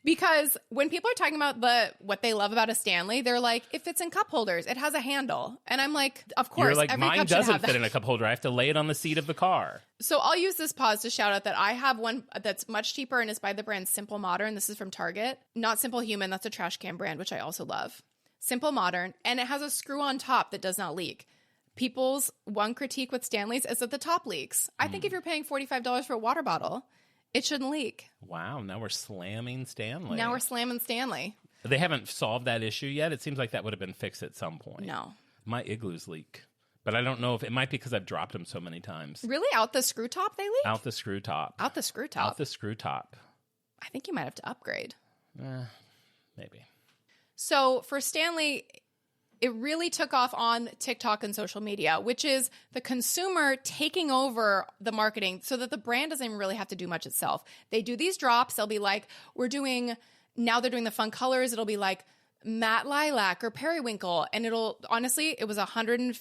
Because when people are talking about what they love about a Stanley, they're like, it fits in cup holders. It has a handle. And I'm like, of course. You're like, every mine cup should doesn't have fit that. in a cup holder. I have to lay it on the seat of the car. So I'll use this pause to shout out that I have one that's much cheaper and is by the brand Simple Modern. This is from Target. Not Simple Human. That's a trash can brand, which I also love. Simple Modern. And it has a screw on top that does not leak. People's one critique with Stanley's is that the top leaks. I think if you're paying $45 for a water bottle, it shouldn't leak. Wow, now we're slamming Stanley. Now we're slamming Stanley. They haven't solved that issue yet. It seems like that would have been fixed at some point. No. My igloos leak. But I don't know if it might be because I've dropped them so many times. Really? Out the screw top they leak? Out the screw top. Out the screw top? Out the screw top. I think you might have to upgrade. Maybe. So for Stanley, it really took off on TikTok and social media, which is the consumer taking over the marketing so that the brand doesn't even really have to do much itself. They do these drops. They'll be like, now they're doing the fun colors. It'll be like matte lilac or periwinkle. And it was 150,000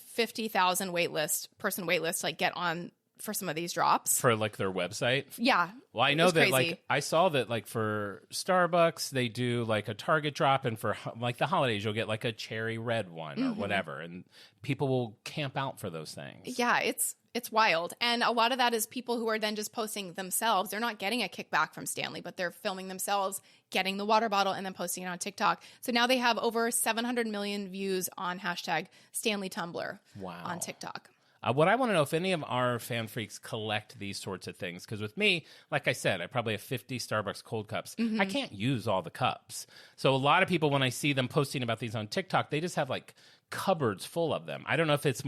person wait list, like get on for some of these drops. For like their website? Yeah. Well, I know that crazy. like I saw that like for Starbucks, they do like a Target drop, and for like the holidays, you'll get like a cherry red one or whatever. And people will camp out for those things. Yeah, it's wild. And a lot of that is people who are then just posting themselves. They're not getting a kickback from Stanley, but they're filming themselves, getting the water bottle, and then posting it on TikTok. So now they have over 700 million views on hashtag Stanley Tumbler on TikTok. What I want to know if any of our fan freaks collect these sorts of things. Because with me, like I said, I probably have 50 Starbucks cold cups. I can't use all the cups. So a lot of people, when I see them posting about these on TikTok, they just have like cupboards full of them. I don't know if it's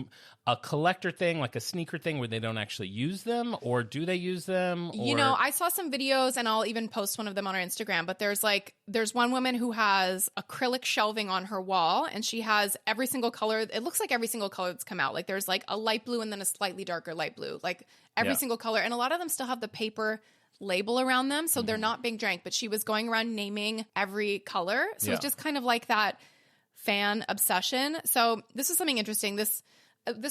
a collector thing, like a sneaker thing where they don't actually use them, or do they use them? Or... You know, I saw some videos, and I'll even post one of them on our Instagram, but there's one woman who has acrylic shelving on her wall, and she has every single color. It looks like every single color that's come out. Like there's like a light blue and then a slightly darker light blue, like every single color. And a lot of them still have the paper label around them, so they're not being drank, but she was going around naming every color. So it's just kind of like that fan obsession. So this is something interesting. This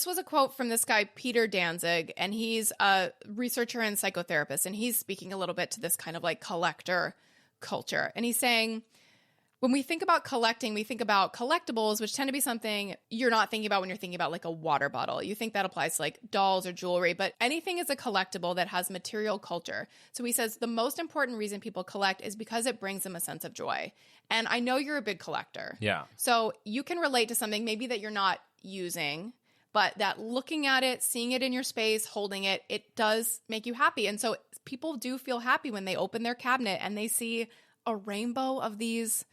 was a quote from this guy, Peter Danzig, and he's a researcher and psychotherapist, and he's speaking a little bit to this kind of like collector culture. And he's saying, when we think about collecting, we think about collectibles, which tend to be something you're not thinking about when you're thinking about like a water bottle. You think that applies to like dolls or jewelry, but anything is a collectible that has material culture. So he says the most important reason people collect is because it brings them a sense of joy. And I know you're a big collector. Yeah. So you can relate to something maybe that you're not using, but that looking at it, seeing it in your space, holding it, it does make you happy. And so people do feel happy when they open their cabinet and they see a rainbow of these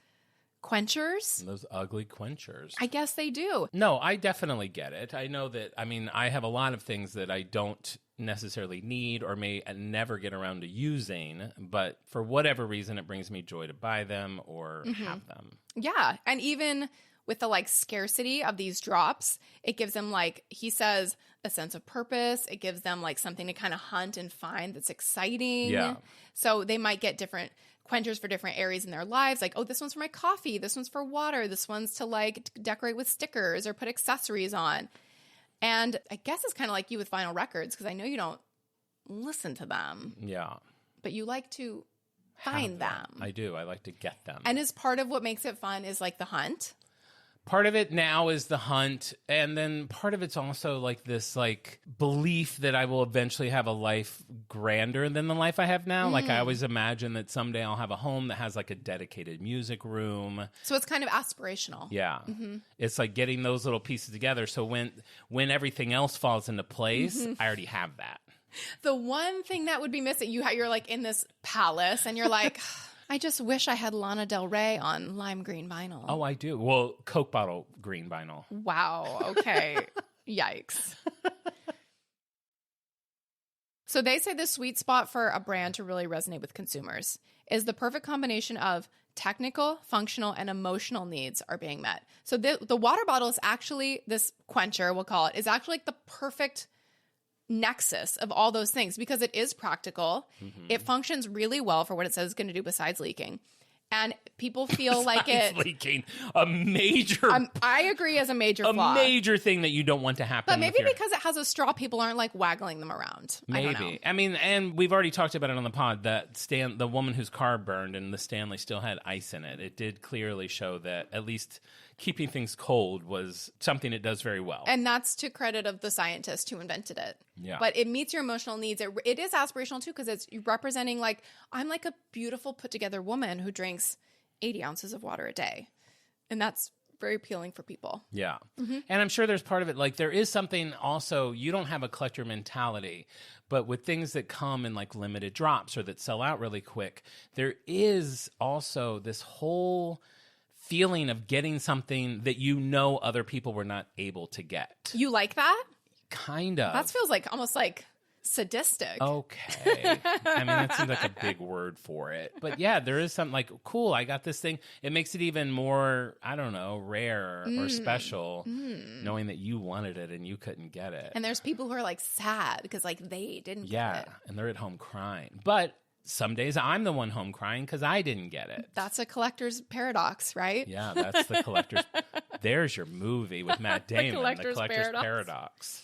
quenchers. Those ugly quenchers. I guess they do. No, I definitely get it. I know that, I mean, I have a lot of things that I don't necessarily need or may never get around to using, but for whatever reason, it brings me joy to buy them or have them. Yeah. And even with the like scarcity of these drops, it gives them, like he says, a sense of purpose. It gives them like something to kind of hunt and find that's exciting. Yeah. So they might get different quenchers for different areas in their lives. Like, oh, this one's for my coffee. This one's for water. This one's to like decorate with stickers or put accessories on. And I guess it's kind of like you with vinyl records, because I know you don't listen to them. Yeah. But you like to find them. I do. I like to get them. And as part of what makes it fun is like the hunt. Part of it now is the hunt, and then part of it's also like this like belief that I will eventually have a life grander than the life I have now. Like I always imagine that someday I'll have a home that has like a dedicated music room. So it's kind of aspirational. Yeah. It's like getting those little pieces together. So when everything else falls into place, I already have that. The one thing that would be missing, you're like in this palace and you're like, I just wish I had Lana Del Rey on lime green vinyl. Oh, I do. Well, Coke bottle green vinyl. Wow. Okay. Yikes. So they say the sweet spot for a brand to really resonate with consumers is the perfect combination of technical, functional, and emotional needs are being met. So the water bottle is actually, this quencher, we'll call it, is actually like the perfect nexus of all those things, because it is practical. It functions really well for what it says it's going to do besides leaking. And people feel like it leaking, a major. I agree, as a major flaw. A major thing that you don't want to happen. But maybe because it has a straw, people aren't like waggling them around. Maybe. I don't know. I mean, and we've already talked about it on the pod that the woman whose car burned and the Stanley still had ice in it. It did clearly show that at least keeping things cold was something it does very well. And that's to credit of the scientist who invented it. Yeah. But it meets your emotional needs. It is aspirational too, because it's representing like, I'm like a beautiful put together woman who drinks 80 ounces of water a day. And that's very appealing for people. Yeah. And I'm sure there's part of it, like there is something also, you don't have a collector mentality, but with things that come in like limited drops or that sell out really quick, there is also this whole feeling of getting something that you know other people were not able to get. You like that? Kind of. That feels like almost like sadistic. Okay. I mean, that seems like a big word for it. But yeah, there is something like, cool, I got this thing. It makes it even more, I don't know, rare or special knowing that you wanted it and you couldn't get it. And there's people who are like sad because like they didn't get it. And they're at home crying. But some days I'm the one home crying because I didn't get it. That's a collector's paradox, right? Yeah, that's the collector's. There's your movie with Matt Damon, the collector's paradox.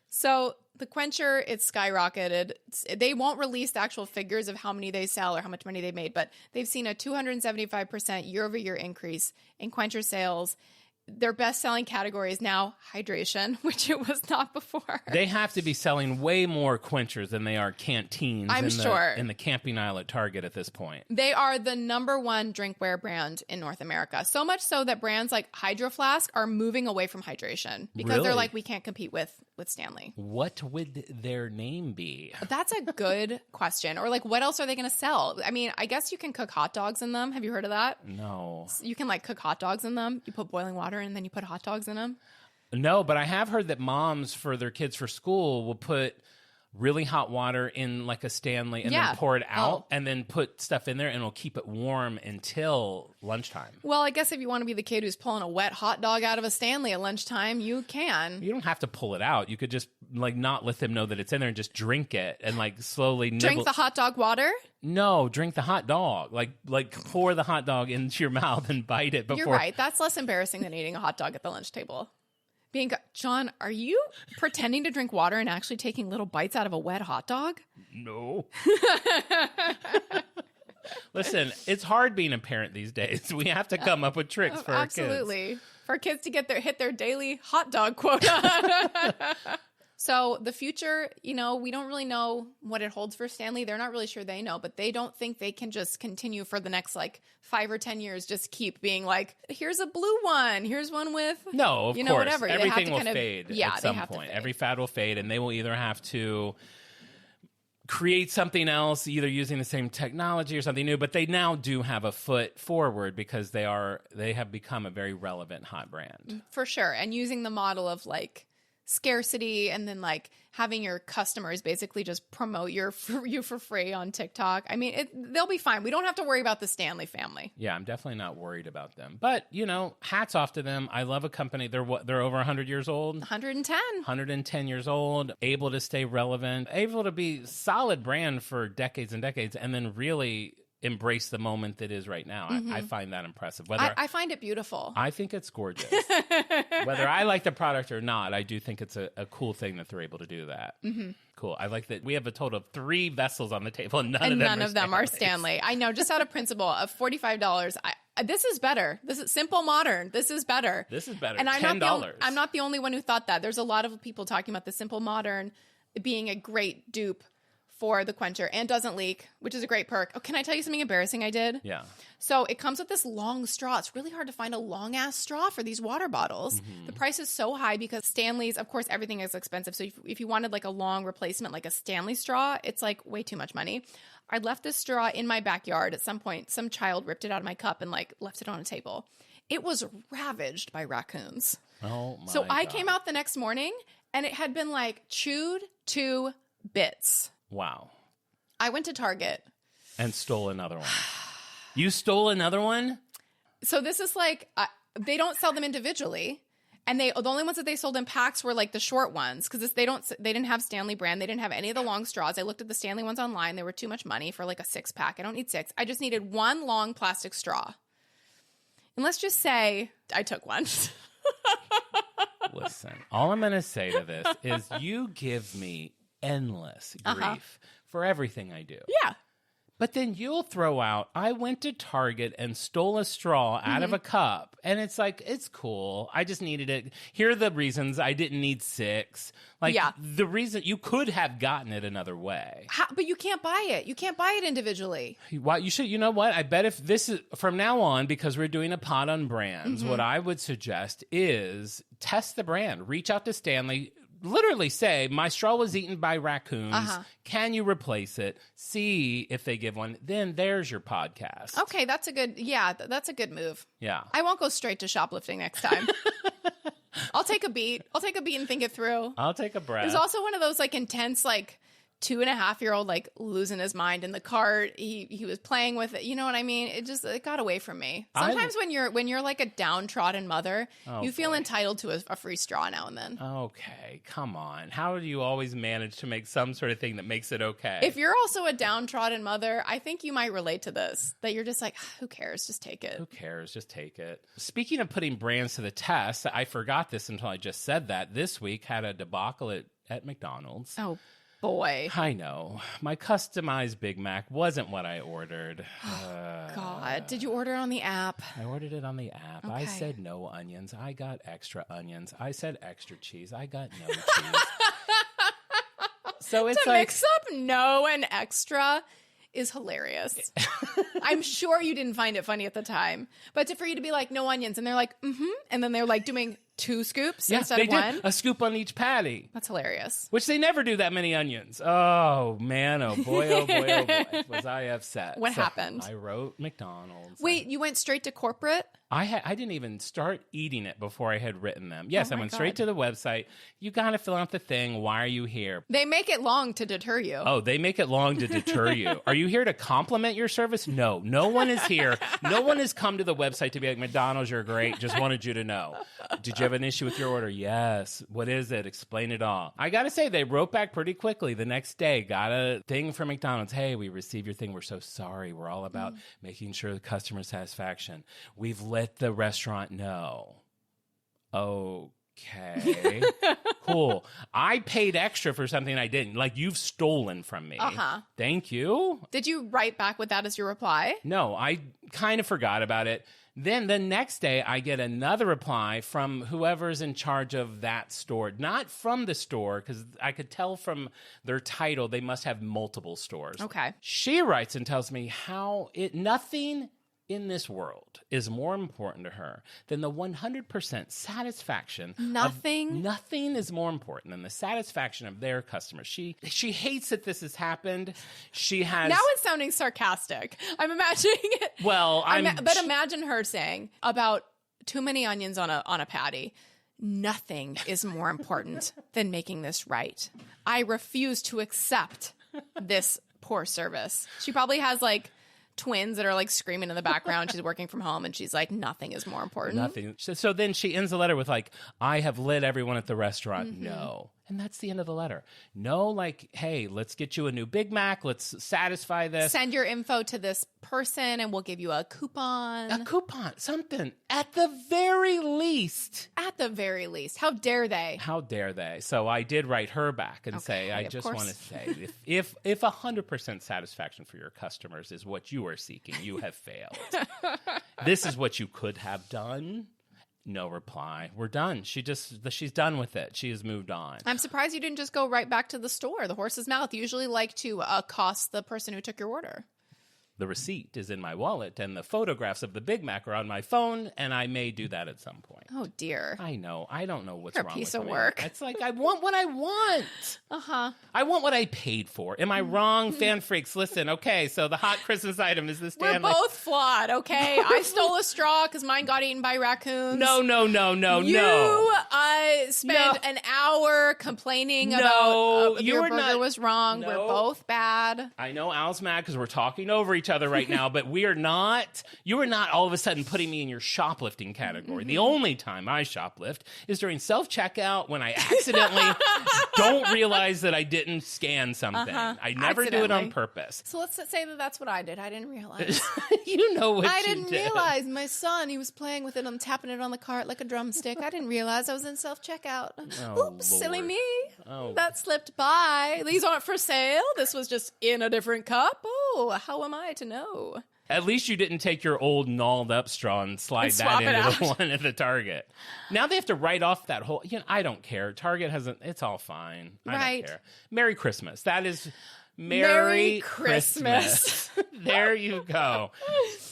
So the Quencher, it's skyrocketed. They won't release the actual figures of how many they sell or how much money they made, but they've seen a 275% year-over-year increase in Quencher sales. Their best-selling category is now hydration, which it was not before. They have to be selling way more Quenchers than they are canteens in the camping aisle at Target at this point. They are the #1 drinkware brand in North America. So much so that brands like Hydro Flask are moving away from hydration because they're like, we can't compete with Stanley. What would their name be? That's a good question. Or like, what else are they going to sell? I mean, I guess you can cook hot dogs in them. Have you heard of that? No. You can like cook hot dogs in them. You put boiling water and then you put hot dogs in them. No, but I have heard that moms for their kids for school will put really hot water in like a Stanley and then pour it out and then put stuff in there and it'll keep it warm until lunchtime. Well, I guess if you want to be the kid who's pulling a wet hot dog out of a Stanley at lunchtime, you can. You don't have to pull it out. You could just like not let them know that it's in there and just drink it and like slowly nibble. Drink the hot dog water? No, drink the hot dog. Like pour the hot dog into your mouth and bite it before. You're right. That's less embarrassing than eating a hot dog at the lunch table. John, are you pretending to drink water and actually taking little bites out of a wet hot dog? No. Listen, it's hard being a parent these days. We have to come up with tricks for our kids. Absolutely. For kids to hit their daily hot dog quota. So the future, we don't really know what it holds for Stanley. They're not really sure they know, but they don't think they can just continue for the next 5 or 10 years, just keep being like, here's a blue one, here's one with, no, of course. Whatever. Everything will fade at some point. Fade. Every fad will fade, and they will either have to create something else, either using the same technology or something new, but they now do have a foot forward because they have become a very relevant hot brand. For sure. And using the model of scarcity and then having your customers basically just promote you for free on TikTok. I mean, they'll be fine. We don't have to worry about the Stanley family. Yeah, I'm definitely not worried about them. But, hats off to them. I love a company. They're over 100 years old. 110. 110 years old, able to stay relevant, able to be solid brand for decades and decades, and then really embrace the moment that is right now. I find that impressive. I find it beautiful. I think it's gorgeous. Whether I like the product or not, I do think it's a cool thing that they're able to do that. Mm-hmm. Cool. I like that we have a total of 3 vessels on the table and none of them are Stanley. I know, just out of principle of $45. This is better. This is simple modern. This is better. And I'm not the only one who thought that. There's a lot of people talking about the simple modern being a great dupe for the Quencher and doesn't leak, which is a great perk. Oh, can I tell you something embarrassing I did? Yeah. So it comes with this long straw. It's really hard to find a long-ass straw for these water bottles. Mm-hmm. The price is so high because Stanley's, of course, everything is expensive. So if you wanted a long replacement, like a Stanley straw, it's way too much money. I left this straw in my backyard. At some point, some child ripped it out of my cup and left it on a table. It was ravaged by raccoons. Oh, my So I God. came out the next morning and it had been chewed to bits. Wow. I went to Target. And stole another one. You stole another one? So this is they don't sell them individually. And the only ones that they sold in packs were the short ones because they didn't have Stanley brand. They didn't have any of the long straws. I looked at the Stanley ones online. They were too much money for a 6-pack. I don't need 6. I just needed one long plastic straw. And let's just say I took one. Listen, all I'm going to say to this is you give me endless grief for everything I do. Yeah. But then you'll throw out, I went to Target and stole a straw out of a cup. And it's it's cool. I just needed it. Here are the reasons I didn't need 6. The reason you could have gotten it another way. But you can't buy it. You can't buy it individually. Why you should, you know what? I bet if this is from now on, because we're doing a pod on brands, what I would suggest is test the brand. Reach out to Stanley. Literally say, my straw was eaten by raccoons. Can you replace it? See if they give one. Then there's your podcast. Okay, that's a good move. Yeah. I won't go straight to shoplifting next time. I'll take a beat. I'll take a beat and think it through. I'll take a breath. There's also one of those like intense, like 2.5-year-old like losing his mind in the cart. He was playing with it. You know what I mean? It got away from me. Sometimes when you're like a downtrodden mother, you feel entitled to a free straw now and then. Okay, come on. How do you always manage to make some sort of thing that makes it okay? If you're also a downtrodden mother, I think you might relate to this. That you're just like, who cares? Just take it. Who cares? Just take it. Speaking of putting brands to the test, I forgot this until I just said that. This week had a debacle at McDonald's. Oh, boy. I know. My customized Big Mac wasn't what I ordered. God. Did you order it on the app? I ordered it on the app. Okay. I said no onions. I got extra onions. I said extra cheese. I got no cheese. So it's to mix up no and extra is hilarious. I'm sure you didn't find it funny at the time. But for you to be like, no onions, and they're like, and then they're like doing 2 scoops instead of 1. A scoop on each patty. That's hilarious. Which they never do that many onions. Oh, man. Oh, boy. Oh, boy. Oh, boy. Was I upset. What happened? I wrote McDonald's. Wait, you went straight to corporate? I didn't even start eating it before I had written them. Yes, Oh I went straight to the website. You got to fill out the thing. Why are you here? They make it long to deter you. Oh, they make it long to deter you. Are you here to compliment your service? No. No one is here. No one has come to the website to be like, McDonald's, you're great. Just wanted you to know. Did you have an issue with your order? Yes. What is it? Explain it all. I got to say, they wrote back pretty quickly the next day. Got a thing from McDonald's. Hey, we received your thing. We're so sorry. We're all about making sure the customer satisfaction. We've let the restaurant know. Okay. Cool. I paid extra for something I didn't. Like, you've stolen from me. Thank you. Did you write back with that as your reply? No, I kind of forgot about it. Then the next day, I get another reply from whoever's in charge of that store. Not from the store, because I could tell from their title they must have multiple stores. Okay. She writes and tells me nothing in this world is more important to her than the 100% satisfaction. Nothing is more important than the satisfaction of their customers. She hates that this has happened. She has. Now it's sounding sarcastic. I'm imagining it. Well, but imagine her saying about too many onions on a patty. Nothing is more important than making this right. I refuse to accept this poor service. She probably has like twins that are like screaming in the background. She's working from home and she's like, nothing is more important. Nothing. So then she ends the letter with like, I have lit everyone at the restaurant. No. And that's the end of the letter. No, like, hey, let's get you a new Big Mac. Let's satisfy this. Send your info to this person and we'll give you a coupon. A coupon, something. At the very least. At the very least. How dare they? How dare they? So I did write her back and say, I just want to say, if 100% satisfaction for your customers is what you are seeking, you have failed. This is what you could have done. No reply. We're done. She's done with it. She has moved on. I'm surprised you didn't just go right back to the store. The horse's mouth usually like to cost the person who took your order. The receipt is in my wallet, and the photographs of the Big Mac are on my phone, and I may do that at some point. Oh, dear. I know. I don't know what's You're wrong a piece with of me. work. It's like, I want what I want. I want what I paid for. Am I wrong, fan freaks? Listen, okay, so the hot Christmas item is the Stanley. We're both flawed, okay? I stole a straw because mine got eaten by raccoons. No. You spent an hour complaining about your burger was wrong. No. We're both bad. I know Al's mad because we're talking over each other right now, but we are not. You are not all of a sudden putting me in your shoplifting category. The only time I shoplift is during self-checkout when I accidentally don't realize that I didn't scan something. I never do it on purpose. So let's say that that's what I did. I didn't realize. You know what I you didn't did. realize. My son, he was playing with it. I'm tapping it on the cart like a drumstick. I didn't realize I was in self-checkout. Oh, Oops, silly Lord. me. Oh. That slipped by. These aren't for sale. This was just in a different cup. Oh, how am I to know? At least you didn't take your old gnawed up straw and slide swap that it into the out. one at the Target. Now they have to write off that whole. I don't care. Target hasn't. It's all fine. I Right. don't care. Merry Christmas. That is Merry Christmas. There you go.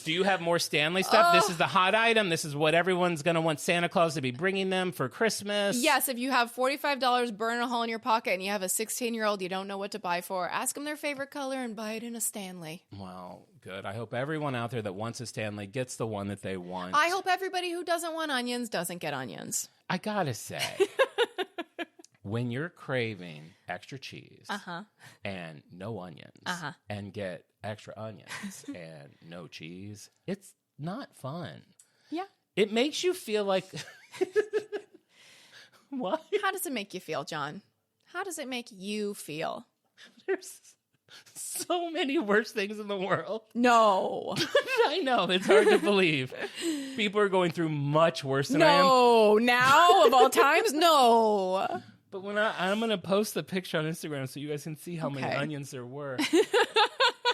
Do you have more Stanley stuff? This is the hot item. This is what everyone's going to want Santa Claus to be bringing them for Christmas. Yes, if you have $45 burning a hole in your pocket and you have a 16-year-old you don't know what to buy for, ask them their favorite color and buy it in a Stanley. Well, good. I hope everyone out there that wants a Stanley gets the one that they want. I hope everybody who doesn't want onions doesn't get onions. I gotta say, when you're craving extra cheese and no onions and get extra onions and no cheese, it's not fun. Yeah. It makes you feel like... What? How does it make you feel, John? How does it make you feel? There's so many worse things in the world. No. I know. It's hard to believe. People are going through much worse than I am. No. Now, of all times, no. But when I'm going to post the picture on Instagram so you guys can see how many onions there were.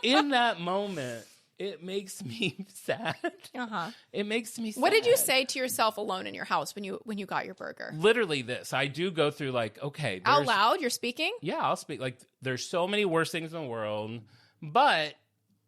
In that moment, it makes me sad. It makes me sad. What did you say to yourself alone in your house when you got your burger? Literally this. I do go through like, okay. Out loud, you're speaking? Yeah, I'll speak. Like, there's so many worse things in the world, but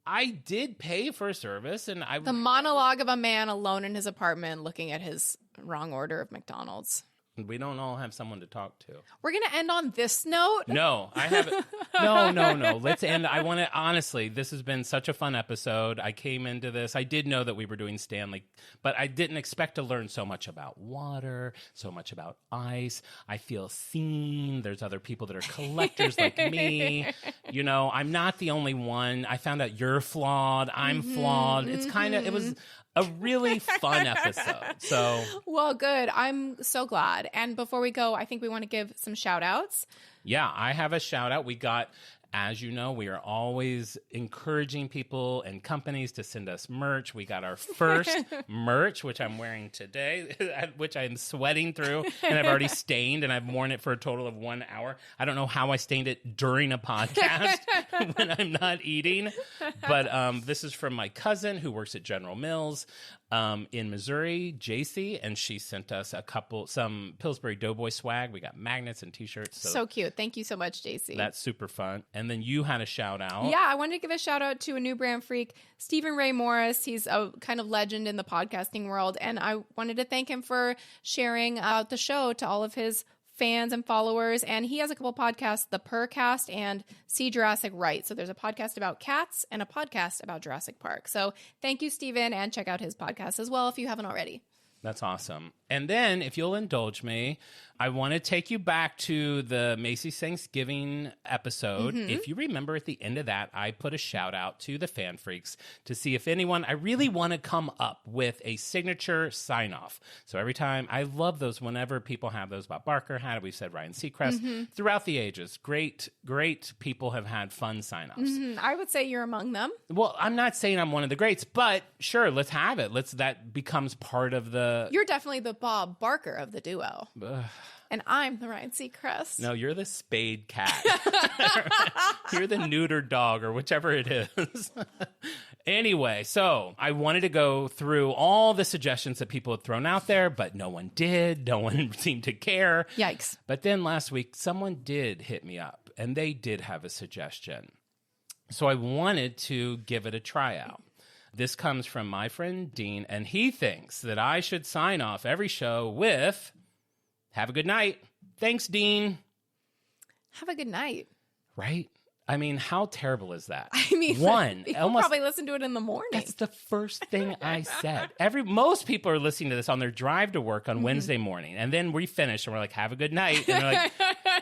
I did pay for a service, and The monologue of a man alone in his apartment looking at his wrong order of McDonald's. We don't all have someone to talk to. We're going to end on this note? No, I haven't. No. Let's end. I want to, honestly, this has been such a fun episode. I came into this. I did know that we were doing Stanley, but I didn't expect to learn so much about water, so much about ice. I feel seen. There's other people that are collectors like me. You know, I'm not the only one. I found out you're flawed. I'm flawed. It's kind of, it was a really fun episode. So, well, good. I'm so glad. And before we go, I think we want to give some shout outs. Yeah, I have a shout out. We got, as you know, we are always encouraging people and companies to send us merch. We got our first merch, which I'm wearing today, which I'm sweating through, and I've already stained, and I've worn it for a total of 1 hour. I don't know how I stained it during a podcast when I'm not eating, but this is from my cousin who works at General Mills in Missouri, JC, and she sent us some Pillsbury Doughboy swag. We got magnets and t-shirts. So cute. Thank you so much, JC. That's super fun. And then you had a shout out. Yeah, I wanted to give a shout out to a new brand freak, Stephen Ray Morris. He's a kind of legend in the podcasting world, and I wanted to thank him for sharing out the show to all of his fans and followers. And he has a couple podcasts, the Purrcast and See Jurassic Right. So there's a podcast about cats and a podcast about Jurassic Park. So thank you, Stephen, and check out his podcast as well if you haven't already. That's awesome. And then, if you'll indulge me, I want to take you back to the Macy's Thanksgiving episode. If you remember at the end of that, I put a shout out to the fan freaks to see if anyone, I really want to come up with a signature sign off. So every time, I love those whenever people have those. Bob Barker had it. We've said Ryan Seacrest. Throughout the ages, great people have had fun sign offs. I would say you're among them. Well, I'm not saying I'm one of the greats, but sure, let's have it. That becomes part of the... You're definitely the Bob Barker of the duo. And I'm the Ryan Seacrest. No, you're the spayed cat. You're the neutered dog or whichever it is. Anyway, so I wanted to go through all the suggestions that people had thrown out there, but no one did. No one seemed to care. Yikes. But then last week, someone did hit me up, and they did have a suggestion. So I wanted to give it a tryout. This comes from my friend Dean, and he thinks that I should sign off every show with, have a good night. Thanks, Dean. Have a good night. Right? I mean, how terrible is that? I mean, people probably listen to it in the morning. That's the first thing I said. Most people are listening to this on their drive to work on Wednesday morning, and then we finish, and we're like, have a good night. And they're like,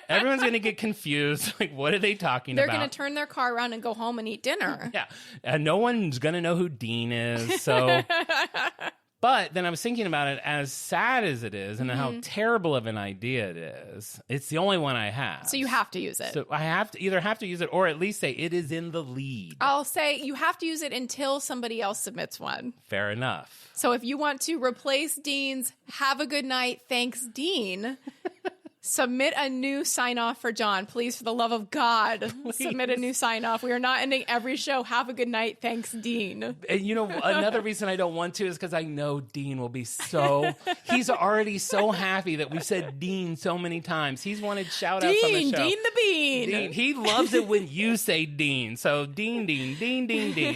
everyone's going to get confused. Like, what are they talking about? They're going to turn their car around and go home and eat dinner. Yeah. And no one's going to know who Dean is. So... But then I was thinking about it, as sad as it is and how terrible of an idea it is, it's the only one I have. So you have to use it. So I have to use it or at least say it is in the lead. I'll say you have to use it until somebody else submits one. Fair enough. So if you want to replace Dean's have a good night, thanks, Dean, submit a new sign-off for John. Please, for the love of God, submit a new sign-off. We are not ending every show, have a good night, thanks, Dean. And you know, another reason I don't want to is because I know Dean will be he's already so happy that we've said Dean so many times. He's wanted shout-outs on the show. Dean the Bean. Dean, he loves it when you say Dean. So Dean.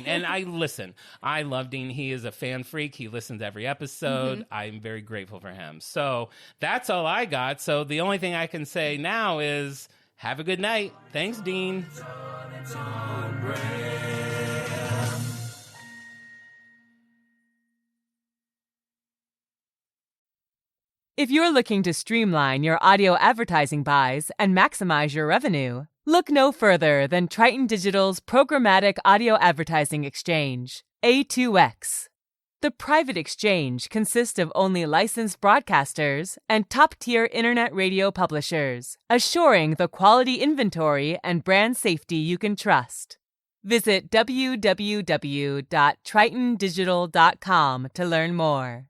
And I love Dean. He is a fan freak. He listens every episode. I'm very grateful for him. So that's all I got. So the only thing I can say now is have a good night. Thanks, Dean. If you're looking to streamline your audio advertising buys and maximize your revenue, look no further than Triton Digital's programmatic audio advertising exchange, A2X. The private exchange consists of only licensed broadcasters and top-tier internet radio publishers, assuring the quality inventory and brand safety you can trust. Visit www.tritondigital.com to learn more.